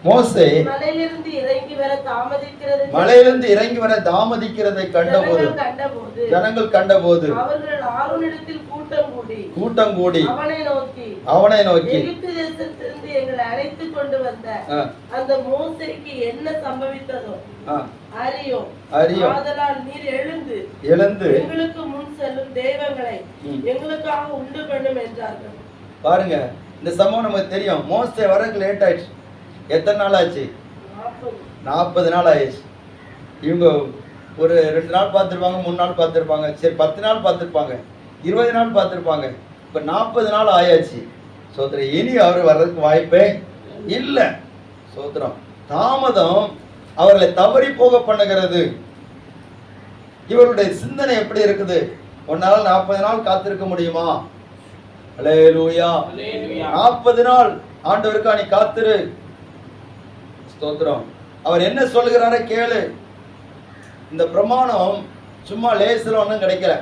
மோசே மலையிலிருந்து இறங்கி வர தாமதிக்கிறதை கண்டபோது ஜனங்கள் கண்டபோது அவர்கள் ஆரோனிடத்தில் கூட்டம் கூடி அவனை நோக்கி எகிப்து தேசத்திலிருந்து எங்களை அழைத்து கொண்டு வந்த அந்த மோசேக்கு என்ன சம்பவித்ததோ அறியோம். ஆதலால் நீர் எழுந்து எங்களுக்கு முன் செல்லும் தெய்வங்களை எங்களுக்காக உண்டு பண்ணும் என்றார்கள். பாருங்க, இந்த சம்பவம் நமக்கு தெரியும். மோசே வரக்கு லேட் ஆயிடுச்சு. எத்தனை நாள் ஆச்சு? 40 நாள் ஆயிடுச்சு. இவங்க ஒரு 2 நாள் பார்த்துருப்பாங்க, 3 நாள் பார்த்துருப்பாங்க, சரி 10 நாள் பார்த்துருப்பாங்க, 20 நாள் பார்த்துருப்பாங்க. இப்போ 40 நாள் ஆயாச்சு. சோத்திரம். இனி அவர் வர்றதுக்கு வாய்ப்பே இல்லை. சோத்திரம். தாமதம் அவர்களை தவறி போக பண்ணுகிறது. இவருடைய சிந்தனை எப்படி இருக்குது? உன்னால 40 நாள் காத்திருக்க முடியுமா? அல்லேலூயா. 40 நாள் ஆண்டவருக்கா நீ காத்திரு. ஸ்தோத்திரம். அவர் என்ன சொல்லுகிறார கேளு. இந்த பிரமாணம் சும்மா லேசில் ஒன்றும் கிடைக்கல.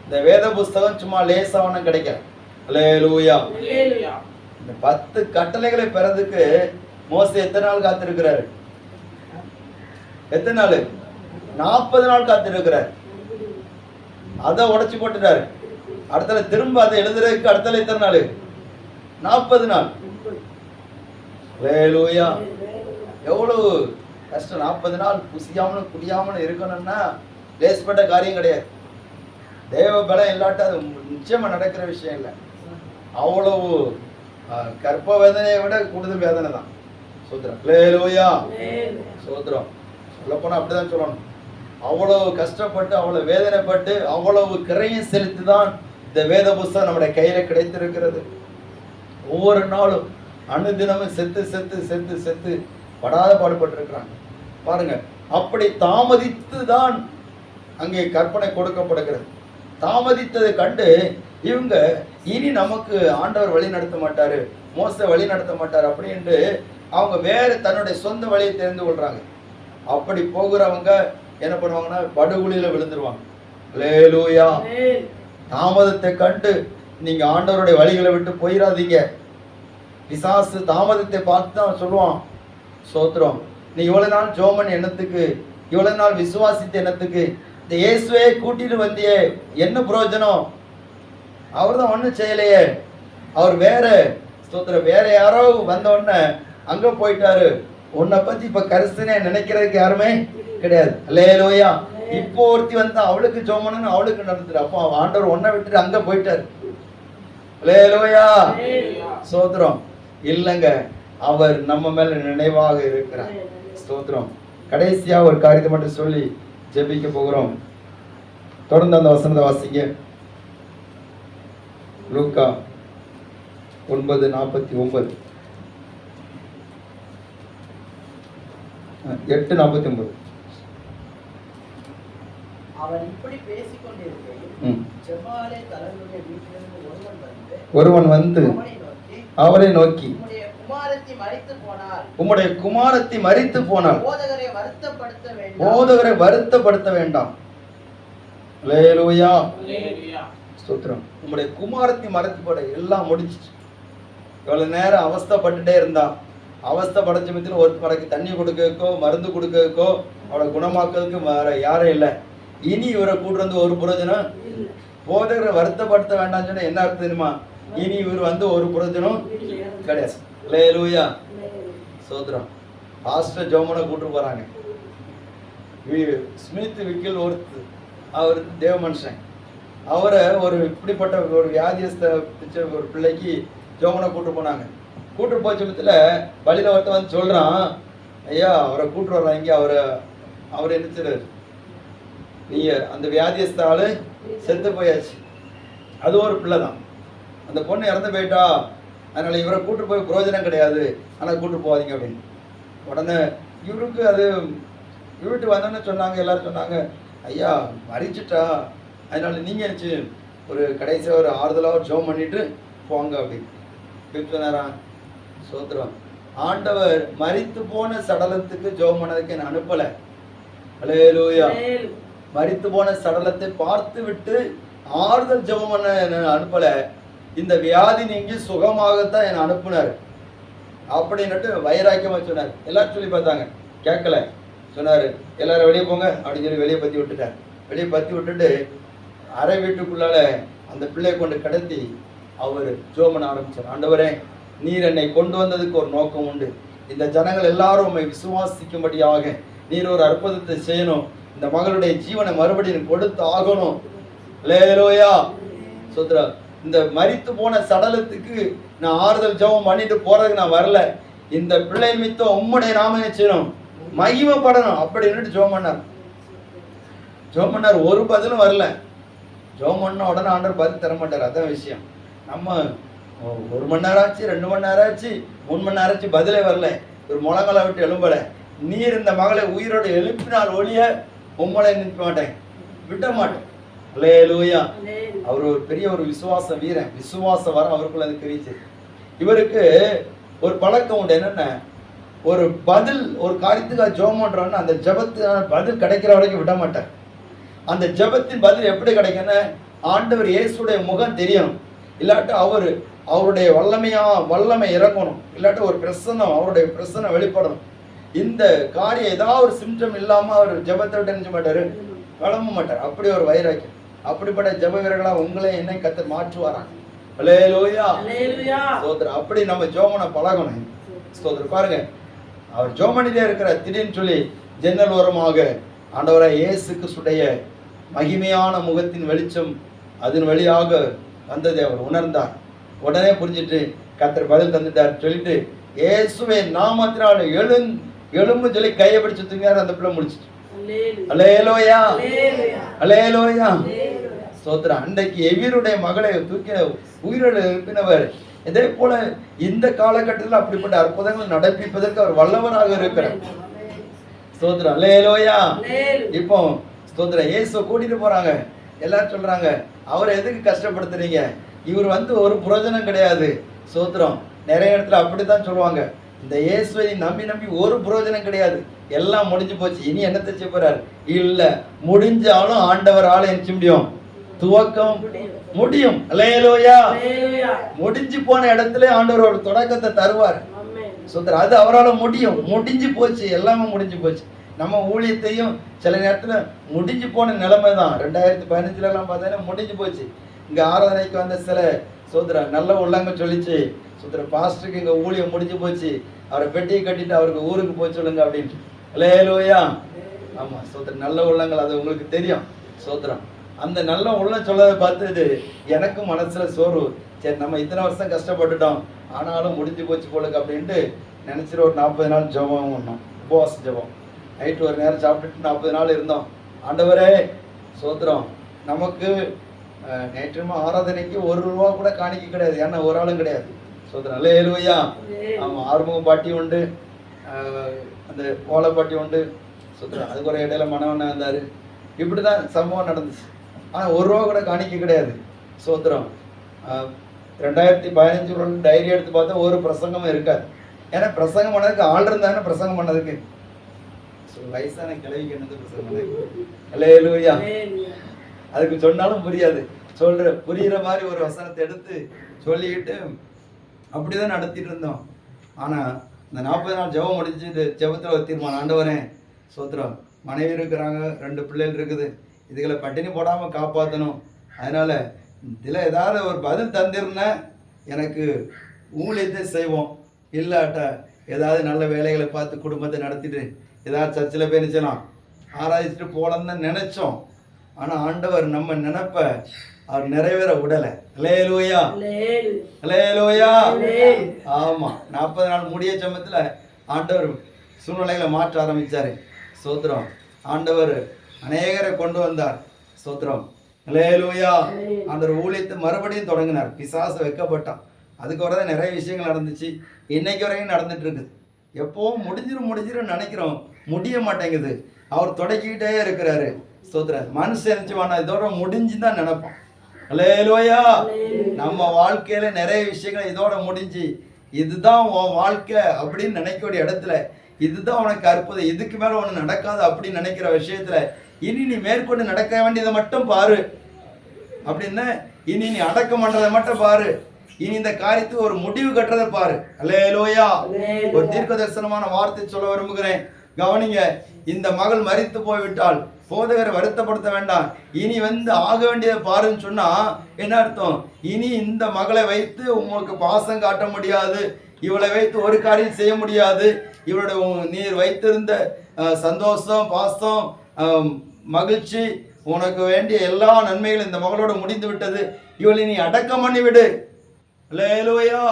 இந்த வேத புஸ்தகம் சும்மா லேசா ஒன்றும் கிடைக்கல. அல்லேலூயா. இந்த 10 கட்டளைகளை பெறதுக்கு மோசே எத்தனை நாள் காத்திருக்கிறாரு? எத்தனை நாள்? 40 நாள் காத்திருக்கிறார். அதை உடைச்சு போட்டுட்டாரு. அடுத்தல திரும்ப அதை எழுதுறதுக்கு அடுத்தல எத்தனை நாள்? 40 நாள். ஹல்லேலூயா. எவ்வளவு கஷ்டம். 40 நாள் புசியாமலும் குடியாமலும் இருக்கணும்னா லேஸ்பட்ட காரியம் கிடையாது. தேவ பலம் இல்லாட்ட அது நிச்சயமா நடக்கிற விஷயம் இல்லை. அவ்வளவு கற்ப வேதனையை விட கூடுதல் வேதனை தான். சோத்திரம். ஹல்லேலூயா. சோத்திரம். சொல்லப்போனா அப்படிதான் சொல்லணும். அவ்வளவு கஷ்டப்பட்டு அவ்வளவு வேதனைப்பட்டு அவ்வளவு கிரையும் செலுத்தி தான் இந்த வேத புஸ்தகம் நம்முடைய கையில கிடைத்திருக்கிறது. ஒவ்வொரு நாளும் அனுதினமும் செத்து செத்து செத்து செத்து படாத பாடுபட்டு இருக்கிறாங்க பாருங்க. அப்படி தாமதித்து தான் அங்கே கற்பனை கொடுக்கப்படுகிறது. தாமதித்ததை கண்டு இவங்க இனி நமக்கு ஆண்டவர் வழி நடத்த மாட்டாரு, மோச வழி நடத்த மாட்டாரு அப்படின்ட்டு அவங்க வேற தன்னுடைய சொந்த வழியை தெரிந்து கொள்றாங்க. அப்படி போகிறவங்க என்ன பண்ணுவாங்கன்னா படுகுழியில விழுந்துருவாங்க. ஹல்லேலூயா. தாமதத்தை கண்டு நீங்க ஆண்டவருடைய வழிகளை விட்டு போயிடாதீங்க. பிசாசு தாமதத்தை பார்த்து தான் சொல்லுவான், சோத்திரம், நீ இவ்வளவு நாள் ஜோமன் எண்ணத்துக்கு, இவ்வளவு நாள் விசுவாசித்த எண்ணத்துக்கு இந்த இயேசுவே கூட்டிட்டு வந்தியே, என்ன பிரயோஜனம்? அவர் தான் ஒன்றும் செய்யலையே. அவர் வேற ஸ்தோத்திரம், வேற யாரோ வந்த உடனே அங்க போயிட்டாரு. உன்னை பத்தி இப்ப கரிசனே நினைக்கிறதுக்கு யாருமே கிடையாது. ஹல்லேலூயா. இப்போ ஒருத்தி வந்தா அவளுக்கு ஜோமன்னு அவளுக்கு நடந்துரு. அப்போ ஆண்டவர் ஒன்னை விட்டுட்டு அங்க போயிட்டாரு. ஹல்லேலூயா. ஸ்தோத்திரம். இல்லைங்க, அவர் நம்ம மேல நினைவாக இருக்கிறார். ஸ்தோத்திரம். கடைசியா ஒரு காரியத்தை மட்டும் சொல்லி ஜெபிக்க போகிறோம். தொடர்ந்து அந்த வசனத்தை வாசிங்க. லூக்கா 9:49 8:49. அவன் இப்படி பேசிக் கொண்டிருக்கையில் ஜெபாலே தலைவனுடைய வீட்டிலிருந்து ஒருவன் வந்து அவரை நோக்கி, உம்முடைய குமாரத்தி மரித்து போனாள், போதகரை வருத்தப்படுத்த வேண்டாம். ஹல்லேலூயா. ஸ்தோத்திரம். உம்முடைய குமாரத்தி மரித்து போட எல்லாம் முடிச்சிச்சு. இவ்வளவு நேரம் அவஸ்தைப்பட்டுட்டே இருந்தா, அவஸ்தைப்படைச்ச மத்தியில் ஒரு மடக்கு தண்ணி கொடுக்கோ மருந்து கொடுக்கோ அவளை குணமாக்கிறதுக்கு வேற யாரும் இல்லை. இனி இவரை கூட்டு வந்து ஒரு பிரயோஜனம். போதகரை வருத்தப்படுத்த வேண்டாம்னு சொன்னா என்ன அர்த்தம் தெரியுமா? இனி இவர் வந்து ஒரு பிரயோஜனம் கிடையாது. ஹல்லேலூயா. சோத்ரம். பாஸ்டர் ஜோமனை கூட்டு போறாங்க. ஸ்மித் விக்கில் ஒருத்தர், அவர் தேவ மனுஷன். அவரை ஒரு இப்படிப்பட்ட ஒரு வியாதியஸ்த ஒரு பிள்ளைக்கு ஜோமனை கூட்டு போனாங்க. கூட்டு போச்ச பட்சத்தில் வழியில ஒருத்த வந்து சொல்றான், ஐயா அவரை கூட்டு வர்றாங்க, அவர் என்ன, நீங்க அந்த வியாதியஸ்த ஆளு செத்து போயாச்சு, அது ஒரு பிள்ளை தான், அந்த பொண்ணு இறந்து போயிட்டா, அதனால இவரை கூட்டு போய் பிரயோஜனம் கிடையாது, ஆனால் கூட்டு போவாதீங்க அப்படின்னு. உடனே இவருக்கு அது இவருக்கு வந்தோன்னு சொன்னாங்க, எல்லாரும் சொன்னாங்க, ஐயா மறிச்சிட்டா, அதனால நீங்க நினச்சி ஒரு கடைசியாக ஒரு ஆறுதலாக ஜோம் பண்ணிட்டு போங்க அப்படின்னு சொன்னாரா? சோத்திரம். ஆண்டவர் மரித்து போன சடலத்துக்கு ஜோம் பண்ணதுக்கு என்ன அனுப்பலை. ஹல்லேலூயா. மரித்து போன சடலத்தை பார்த்து விட்டு ஆறுதல் ஜெபம் பண்ண என்ன அனுப்பல, இந்த வியாதி நீங்கி சுகமாகத்தான் என்னை அனுப்புனார் அப்படின்னுட்டு வைராக்கியமா சொன்னார். எல்லாரும் சொல்லி பார்த்தாங்க, கேட்கல. சொன்னாரு எல்லாரும் வெளியே போங்க அப்படின்னு சொல்லி வெளியே பத்தி விட்டுட்டார். வெளியே பத்தி விட்டுட்டு அரை வீட்டுக்குள்ளால அந்த பிள்ளையை கொண்டு கடத்தி அவர் ஜோமன் ஆரம்பிச்சார். ஆண்டவரே, நீர் என்னை கொண்டு வந்ததுக்கு ஒரு நோக்கம் உண்டு. இந்த ஜனங்கள் எல்லாரும் உண்மை விசுவாசிக்கும்படியாக நீர் ஒரு அற்புதத்தை செய்யணும். இந்த மகளுடைய ஜீவனை மறுபடியும் கொடுத்து ஆகணும். ஹல்லேலூயா. சோத்ரா. இந்த மரித்து போன சடலத்துக்கு நான் ஆறுதல் ஜெபம் பண்ணிட்டு போறதுக்கு நான் வரல. இந்த பிள்ளை நிமித்தம் உம்முடைய நாம செய்யணும், மகிமைப்படணும் அப்படின்னு ஜெபம் பண்ணார். ஜெபம் பண்ணார். ஒரு பதிலும் வரல. ஜெபம் பண்ண உடனே ஆண்டவர் பதில் தர மாட்டார். அதான் விஷயம். நம்ம 1 மணி நேரம் ஆச்சு, 2 மணி நேரம் ஆச்சு, 3 மணி நேரம் ஆச்சு, பதிலே வரல. ஒரு முழங்கால விட்டு எழும்பல. நீர் இந்த மகளை உயிரோடு எழுப்பினால் ஒழிய உம்மளை நிற்க மாட்டேன், விட மாட்டேன். ஹல்லேலூயா. அவர் ஒரு பெரிய ஒரு விசுவாச வீரன். விசுவாச வரம் அவருக்குள்ள அது தெரியுது. இவருக்கு ஒரு பழக்கம் உண்டு. என்னென்ன, ஒரு பதில் ஒரு காரியத்துக்காக ஜெபம் பண்றோம்னா அந்த ஜெபத்துக்கான பதில் கிடைக்கிற வரைக்கும் விட மாட்டார். அந்த ஜெபத்தின் பதில் எப்படி கிடைக்குன்னு ஆண்டவர் இயேசுடைய முகம் தெரியணும். இல்லாட்ட அவருடைய வல்லமை இறங்கணும். இல்லாட்ட ஒரு பிரசன்னம், அவருடைய பிரசன்னம் வெளிப்படணும். இந்த காரியம் ஏதாவது ஒரு சிம்டம் இல்லாம அவர் ஜெபத்தை விட்டு நினைச்ச மாட்டாரு, கிளம்ப மாட்டார். அப்படி ஒரு வைராக்கியம். அப்படிப்பட்ட ஜெப வீரர்களா உங்களை என்னை கர்த்தர் மாற்றுவாராங்க. அல்லேலூயா. அல்லேலூயா. ஸ்தோத்திரம். அப்படி நம்ம ஜெபம் பழகணும். ஸ்தோத்திரம். பாருங்க, அவர் ஜெபமணிலே இருக்கிற திடீர்னு சொல்லி ஜன்னல் ஓரமாக ஆண்டவராய் இயேசு கிறிஸ்துடைய மகிமையான முகத்தின் வெளிச்சம் அதன் வழியாக வந்ததை அவர் உணர்ந்தார். உடனே புரிஞ்சிட்டு கர்த்தர் பதில் தந்துட்டார் சொல்லிட்டு இயேசுவே நாமத்தினால எழும்பு சொல்லி கையை பிடிச்சு தூங்கினார். அந்த பிள்ளை முடிச்சிட்டு. அல்லேலூயா. அல்லேலூயா. ஸ்தோத்திரம். அன்றைக்கு எவீருடைய மகளை தூக்கி உயிரோடு எழுப்பினவர் இதே போல இந்த காலகட்டத்தில் அப்படிப்பட்ட அற்புதங்களை நடப்பிப்பதற்கு அவர் வல்லவராக இருக்கிறார். ஸ்தோத்திரம். அல்லேலூயா. இப்போ ஸ்தோத்திரம். இயேசு கூட்டிட்டு போறாங்க. எல்லாரும் சொல்றாங்க அவரை எதுக்கு கஷ்டப்படுத்துறீங்க, இவர் ஒரு பிரயோஜனம் கிடையாது. ஸ்தோத்திரம். நிறைய இடத்துல அப்படித்தான் சொல்லுவாங்க, இந்த இயேசுவை நம்பி ஒரு பிரயோஜனம் கிடையாது, எல்லாம் முடிஞ்சு போச்சு, இனி என்னத்தை செய்ய போறாரு. இல்ல, முடிஞ்சாலும் ஆண்டவரால என்ன முடியும், துவக்கம் முடியும். அல்லேலூயா. முடிஞ்சு போன இடத்துல ஆண்டவர் ஒரு தொடக்கத்தை தருவார். ஸ்தோத்திரம். அது அவரால் முடியும். முடிஞ்சு போச்சு, எல்லாமே முடிஞ்சு போச்சு. நம்ம ஊழியத்தையும் சில நேரத்துல முடிஞ்சு போன நிலைமை தான். 2015 எல்லாம் பார்த்தீங்கன்னா முடிஞ்சு போச்சு. இங்க ஆராதனைக்கு வந்த சில ஸ்தோத்திரம் நல்ல உள்ளங்க சொல்லிச்சு, ஸ்தோத்திரம் பாஸ்டருக்கு இங்க ஊழியம் முடிஞ்சு போச்சு, அவரை பெட்டியை கட்டிட்டு அவருக்கு ஊருக்கு போய் சொல்லுங்க அப்படின்ட்டு. அல்லேலூயா. ஆமா, ஸ்தோத்திரம். நல்ல உள்ளங்கள், அது உங்களுக்கு தெரியும். ஸ்தோத்திரம். அந்த நல்ல உள்ளம் சொல்லதை பார்த்துட்டு எனக்கும் மனசுல சோர்வு. சரி, நம்ம இத்தனை வருஷம் கஷ்டப்பட்டுட்டோம், ஆனாலும் முடிஞ்சு போச்சு போலுக்கு அப்படின்ட்டு நினைச்சிட்டு ஒரு 40 நாள் ஜெபம் பண்ணோம். உபவாச ஜெபம். நைட்டு ஒரு நேரம் சாப்பிட்டுட்டு 40 நாள் இருந்தோம். ஆண்டவரே ஸ்தோத்திரம். நமக்கு நேற்றுமா ஆராதனைக்கு ₹1 கூட காணிக்க கிடையாது, ஏன்னா ஒரு ஆளும் கிடையாது. ஸ்தோத்திரம். அல்லேலூயா. ஆமா, ஆறுமுக பாட்டி உண்டு, அந்த ஓலை பாட்டி உண்டு. ஸ்தோத்திரம். அதுக்கு ஒரு இடையில மனவண்ணா இருந்தாரு. இப்படிதான் சம்பவம் நடந்துச்சு. ஆனால் ₹1 கூட காணிக்க கிடையாது. ஸ்தோத்திரம். 2015 டைரி எடுத்து பார்த்தா ஒரு பிரசங்கமும் இருக்காது. ஏன்னா பிரசங்கம் பண்ணதுக்கு ஆள் இருந்தானே பிரசங்கம் பண்ணதுக்கு. வயசான கிழவிக்கு என்னது பிரசங்கம் பண்ணதுக்கு. அல்லேலூயா. அதுக்கு சொன்னாலும் புரியாது. புரியுற மாதிரி ஒரு வசனத்தை எடுத்து சொல்லிக்கிட்டு அப்படிதான் நடத்திட்டு இருந்தோம். ஆனால் இந்த 40 நாள் ஜெபம் முடிஞ்சு இது ஜெபத்தில் ஒரு தீர்மானம். ஆண்டவரே ஸ்தோத்திரம். மனைவி இருக்கிறாங்க, 2 பிள்ளைகள் இருக்குது, இதுகளை பட்டினி போடாமல் காப்பாற்றணும். அதனால் இதில் ஏதாவது ஒரு பதில் தந்திருந்தேன் எனக்கு ஊழியத்தை செய்வோம், இல்லாட்ட ஏதாவது நல்ல வேலைகளை பார்த்து குடும்பத்தை நடத்திட்டு ஏதாவது சர்ச்சில் போய் நிச்சலாம் ஆராய்ச்சிட்டு போகலான்னு தான் நினச்சோம். ஆனால் ஆண்டவர் நம்ம நினைப்ப அவர் நிறைவேற விடலை. அல்லேலூயா. அல்லேலூயா. ஆமாம், 40 நாள் முடிய சமயத்தில் ஆண்டவர் சூழ்நிலைகளை மாற்ற ஆரம்பித்தார். ஸ்தோத்திரம். ஆண்டவர் அநேகரை கொண்டு வந்தார். ஸ்தோத்திரம். அல்லேலூயா. ஆண்டவர் ஊழியத்தை மறுபடியும் தொடங்கினார். பிசாசு வைக்கப்பட்டான். அதுக்கு வரதான் நிறைய விஷயங்கள் நடந்துச்சு, இன்னைக்கு வரைக்கும் நடந்துட்டு இருக்குது. எப்பவும் முடிஞ்சிரும் நினைக்கிறோம், முடிய மாட்டேங்குது. அவர் தொடக்கிக்கிட்டே இருக்கிறாரு. ஸ்தோத்திரம். மனுஷன் நினைச்சுவானா இதோட முடிஞ்சுதான் நினைப்பான். அல்லேலூயா. நம்ம வாழ்க்கையில நிறைய விஷயங்கள் இதோட முடிஞ்சு, இதுதான் உன் வாழ்க்கை அப்படின்னு நினைக்கக்கூடிய இடத்துல, இதுதான் உனக்கு அற்புதம், இதுக்கு மேல ஒண்ணு நடக்காது அப்படின்னு நினைக்கிற விஷயத்துல இனி நீ மேற்கொண்டு நடக்க வேண்டியதை மட்டும் பாரு அப்படின்னு, இனி நீ அடக்கம் பண்றதை மட்டும் பாரு, இனி இந்த காரியத்துக்கு ஒரு முடிவு கட்டுறதை பாரு. அல்லேலூயா. ஒரு தீர்க்க தரிசனமான வார்த்தை சொல்ல விரும்புகிறேன், கவனிங்க. இந்த மகள் மரித்து போய்விட்டால் போதகரை வருத்தப்படுத்த வேண்டாம், இனி ஆக வேண்டியதை பாருன்னு சொன்னா என்ன அர்த்தம்? இனி இந்த மகளை வைத்து உங்களுக்கு பாசம் காட்ட முடியாது, இவளை வைத்து ஒரு காரியம் செய்ய முடியாது, இவளுடைய நீர் வைத்திருந்த சந்தோஷம், பாசம், மகிழ்ச்சி, உனக்கு வேண்டிய எல்லா நன்மைகளும் இந்த மகளோட முடிந்து விட்டது, இவளை நீ அடக்கம் பண்ணிவிடு. அல்லேலூயா.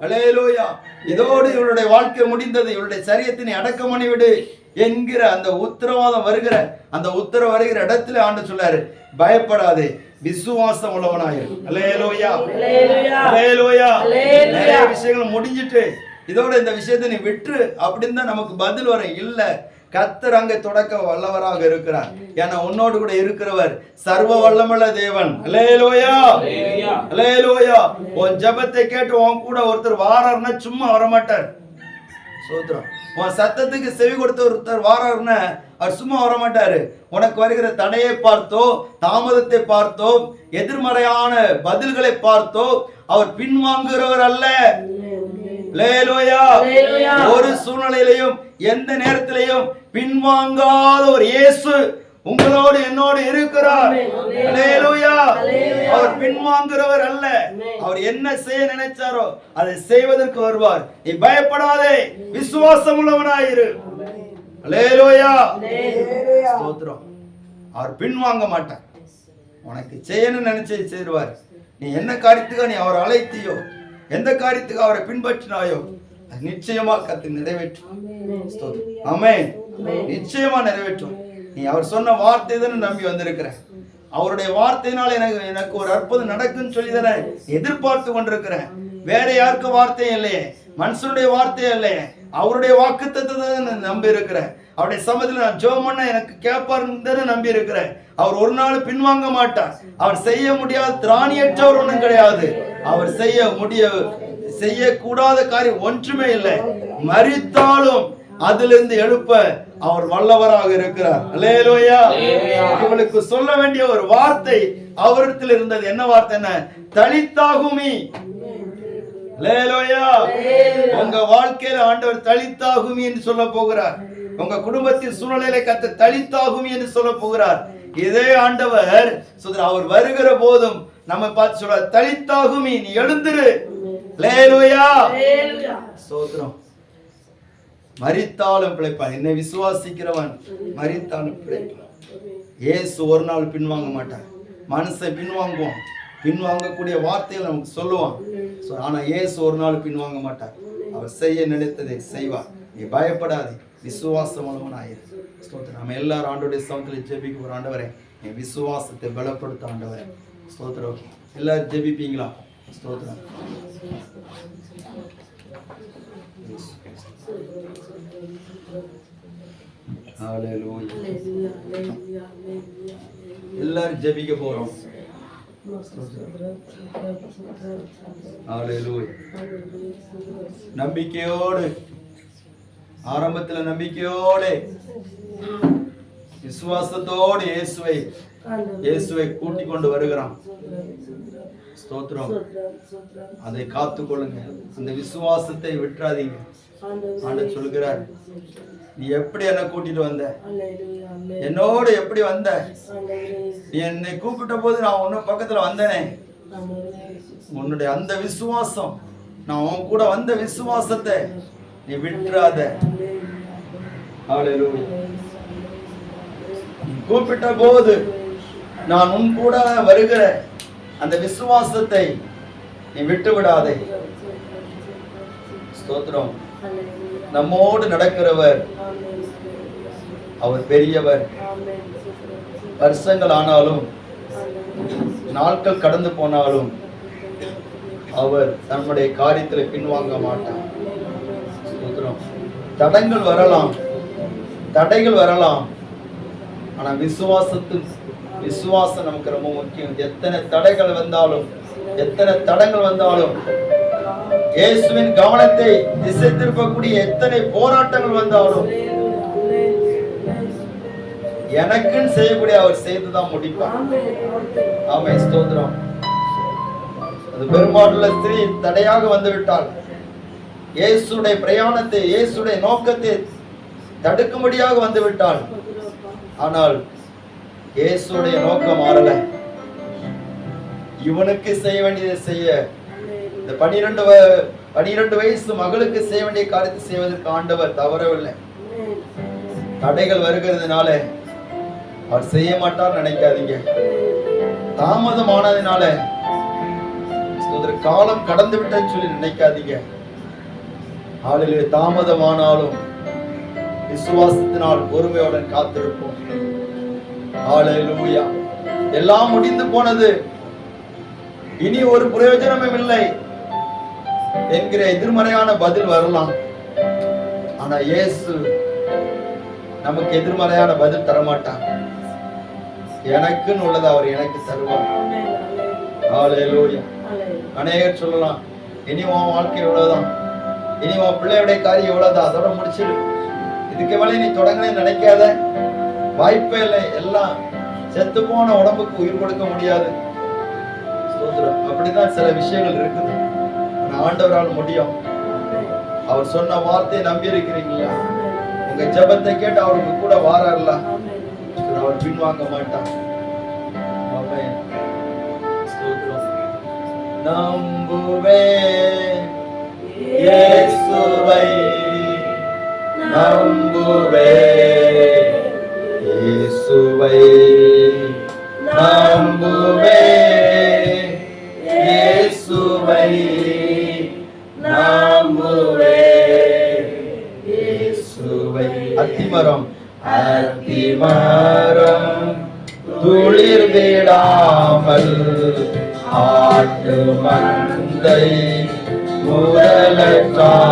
அல்லேலூயா. இதோடு இவளுடைய வாழ்க்கை முடிந்தது, இவளுடைய சரீரத்தை நீ அடக்கம் பண்ணிவிடு என்கிற அந்த உத்தரவாதம் வருகிற இடத்துல ஆண்டு சொல்லாரு, பயப்படாதே, விசுவாசம் உள்ளவனாயிரு. அல்லேலூயா. அல்லேலூயா. நிறைய விஷயங்கள் முடிஞ்சிட்டு இதோட இந்த விஷயத்தை நீ விட்டுரு அப்படின்னு தான் நமக்கு பதில் வரும். இல்ல, கர்த்தர் அங்கே தொடக்க வல்லவராக இருக்கிறார். ஏன்னா உன்னோடு கூட இருக்கிறவர் சர்வ வல்லமுள்ள தேவன். அல்லேலூயா. அல்லேலூயா. உன் ஜெபத்தை கேட்டு உன் கூட ஒருத்தர் வாராருன்னா சும்மா வரமாட்டார். சோத்ரம். உன் சத்தத்துக்கு செவி கொடுத்த ஒருத்தர் வாராருன்னா அவர் சும்மா வரமாட்டாரு. உனக்கு வருகிற தடையை பார்த்தோ, தாமதத்தை பார்த்தோ, எதிர்மறையான பதில்களை பார்த்தோ அவர் பின்வாங்குகிறவர் அல்ல. அல்லேலூயா. ஒரு சூழ்நிலையிலையும் எந்த நேரத்திலையும் பின்வாங்காத ஒரு இயேசு உங்களோடு என்னோடு இருக்கிறார். அல்லேலூயா. அவர் பின்வாங்குறவர் அல்ல. அவர் என்ன செய்ய நினைச்சாரோ அதை செய்வதற்கு வருவார். நீ பயப்படாதே, விசுவாசம் உள்ளவனாயிரு. அல்லேலூயா. ஸ்தோத்திரம். அவர் பின்வாங்க மாட்டார். உனக்கு செய்யணும்னு நினைச்சே செய்வார். நீ என்ன காரியத்துக்கு நீ அவரை அழைத்தியோ, எந்த காரியத்துக்கு அவரை பின்பற்றினாயோ அது நிச்சயமா கர்த்தர் நிறைவேற்றும். ஆமென். நிச்சயமா நிறைவேற்றும். நீ அவர் சொன்ன வார்த்தை தானே நம்பி வந்திருக்கிற. அவருடைய வார்த்தையினால எனக்கு ஒரு அற்புதம் நடக்குன்னு சொல்லி தானே எதிர்பார்த்து கொண்டிருக்கிறேன். வேற யாருக்கும் வார்த்தையே இல்லையே, மனுஷனுடைய வார்த்தையே இல்லையே, அவருடைய வாக்குத்தத்தத்தை தான் நம்பி இருக்கிறேன். அவருடைய சமயத்தில் நான் ஜெபம் பண்ண எனக்கு கேட்பாருன்னு நம்பி இருக்கிறேன். அவர் ஒரு நாள் பின்வாங்க மாட்டார். அவர் செய்ய முடியாத திராணியற்றவர் ஒன்றும் கிடையாது. அவர் செய்யக்கூடாத காரியம் ஒன்றுமே இல்லை. மரித்தாலும் அதிலிருந்து எழுப்ப அவர் வல்லவராக இருக்கிறார். அல்லேலூயா. இவளுக்கு சொல்ல வேண்டிய ஒரு வார்த்தை அவரிடத்தில் இருந்தது. என்ன வார்த்தை? என்ன? தளித்தாகுமி. அல்லேலூயா. உங்க வாழ்க்கையில ஆண்டவர் தளித்தாகுமி என்று சொல்ல போகிறார். உங்க குடும்பத்தின் சூழ்நிலையில கர்த்தர் தளித்தாகுமி என்று சொல்ல போகிறார். இதே ஆண்டவர் அவர் வருகிற போதும் நம்ம பார்த்து சொல்றார், தளித்தாகுமி, நீ எழுந்திரு. அல்லேலூயா. ஸ்தோத்திரம். மரித்தாலும் பிழைப்பான். என்னை விசுவாசிக்கிறவன் மரித்தாலும் பிழைப்பான். இயேசு ஒரு நாள் பின்வாங்க மாட்டார். மனுஷன் பின்வாங்குவான், பின்வாங்கக்கூடிய வார்த்தைகள் நமக்கு சொல்லுவான். ஆனா இயேசு ஒரு நாள் பின்வாங்க மாட்டார். அவர் செய்ய நினைத்ததை செய்வார். நீ பயப்படாதே, விசுவாசம் உள்ளவனாயிரு. ஸ்தோத்திரம். நம்ம எல்லாரும் ஆண்டவருடைய சமூகத்தில் ஜெபிக்க ஒரு ஆண்டவரே, என் விசுவாசத்தை பலப்படுத்த ஆண்டவரே. ஸ்தோத்திரம். எல்லாரும் ஜெபிப்பீங்களா? ஸ்தோத்திரம். எல்லாரும் ஜெபிக்க போறோம். நம்பிக்கையோடு, ஆரம்பத்துல நம்பிக்கையோடு விசுவாசத்தோடு இயேசுவை கூட்டிக் கொண்டு வருகிறான். ஸ்தோத்திரம். அதை காத்துக்கொள்ளுங்க. அந்த விசுவாசத்தை விட்டுறாதீங்க. ஆண்டவர் சொல்கிறார், நீ எப்படி என்ன கூட்டிட்டு வந்த, என்னோடு எப்படி வந்த, நீ என்னை கூப்பிட்ட போது நான் உன்ன பக்கத்துல வந்தனே, உன்னுடைய அந்த விசுவாசம், நான் உன் கூட வந்த விசுவாசத்தை நீ விட்டுறாத. ஹல்லேலூயா. நீ கூப்பிட்ட போது நான் உன் கூட வருகிற அந்த விசுவாசத்தை நீ விட்டு விடாதே. ஸ்தோத்திரம். நம்மோடு நடக்கிறவர் அவர் பெரியவர். வருஷங்கள் ஆனாலும், நாட்கள் கடந்து போனாலும் அவர் நம்முடைய காரியத்தில் பின்வாங்க மாட்டார். ஸ்தோத்திரம். தடைகள் வரலாம், ஆனா விசுவாசம் நமக்கு ரொம்ப முக்கியம். எத்தனை தடைகள் வந்தாலும் இயேசுவின் கவனத்தை திசை திருப்பக்கூடிய எத்தனை போராட்டங்கள் வந்தாலும் எனக்குன்னு செய்யக்கூடிய அவர் செய்துதான் முடிப்பார். ஆமென். ஸ்தோத்திரம். அது பெரும்பாலுள்ள ஸ்திரீ தடையாக வந்துவிட்டால், இயேசுடைய பிரயாணத்தை, இயேசுடைய நோக்கத்தை தடுக்கும்படியாக வந்துவிட்டால், ஆனால் இயேசுடைய நோக்கம் மாறல. இவனுக்கு செய்ய வேண்டியதை செய்ய, இந்த 12 வயசு மகளுக்கு செய்ய வேண்டிய காரியத்தை செய்வதற்கு ஆண்டவர் தவறவில்லை. தடைகள் வருகிறதுனால அவர் செய்ய மாட்டார் நினைக்காதீங்க. தாமதமானதுனால, காலம் கடந்து விட்டேன்னு சொல்லி நினைக்காதீங்க. ஹல்லேலூயா. தாமதமானாலும் விசுவாசத்தினால் பொறுமையுடன் காத்திருப்போம். ஹல்லேலூயா. எல்லாம் முடிந்து போனது, இனி ஒரு பிரயோஜனமும் இல்லை என்கிற எதிர்மறையான பதில் வரலாம். ஆனா இயேசு நமக்கு எதிர்மறையான பதில் தரமாட்டார். எனக்குன்னு உள்ளது அவர் எனக்கு தருவார். ஹல்லேலூயா. அநேகர் சொல்லலாம், இனி உன் வாழ்க்கை எவ்வளவுதான், இனி உன் பிள்ளையுடைய காரியம் எவ்வளவுதான், அதோட முடிச்சிடு, இதுக்கு மேலே நீ தொடங்கன்னு நினைக்காத, வாய்ப்பே இல்லை, எல்லாம் செத்து போன உடம்புக்கு உயிர் கொடுக்க முடியாது. அப்படிதான் சில விஷயங்கள் இருக்குது. ஆண்டவரால் முடியும். அவர் சொன்ன வார்த்தையை நம்பி இருக்கிறீங்களா? உங்க ஜெபத்தை கேட்டு அவருக்கு கூட வாராருல. அவர் பின்வாங்க மாட்டார். ஆமென். ஸ்தோத்திரம். நம்புவேன் இயேசுவை, நம்புவேன் இயேசுவை, நம்புவேன் இயேசுவை, நம்புவேன் இயேசுவை. அத்திமரம் அத்திமரம் துளிர் விடாமல் ஆட்டு மந்தை முதலற்றாலும்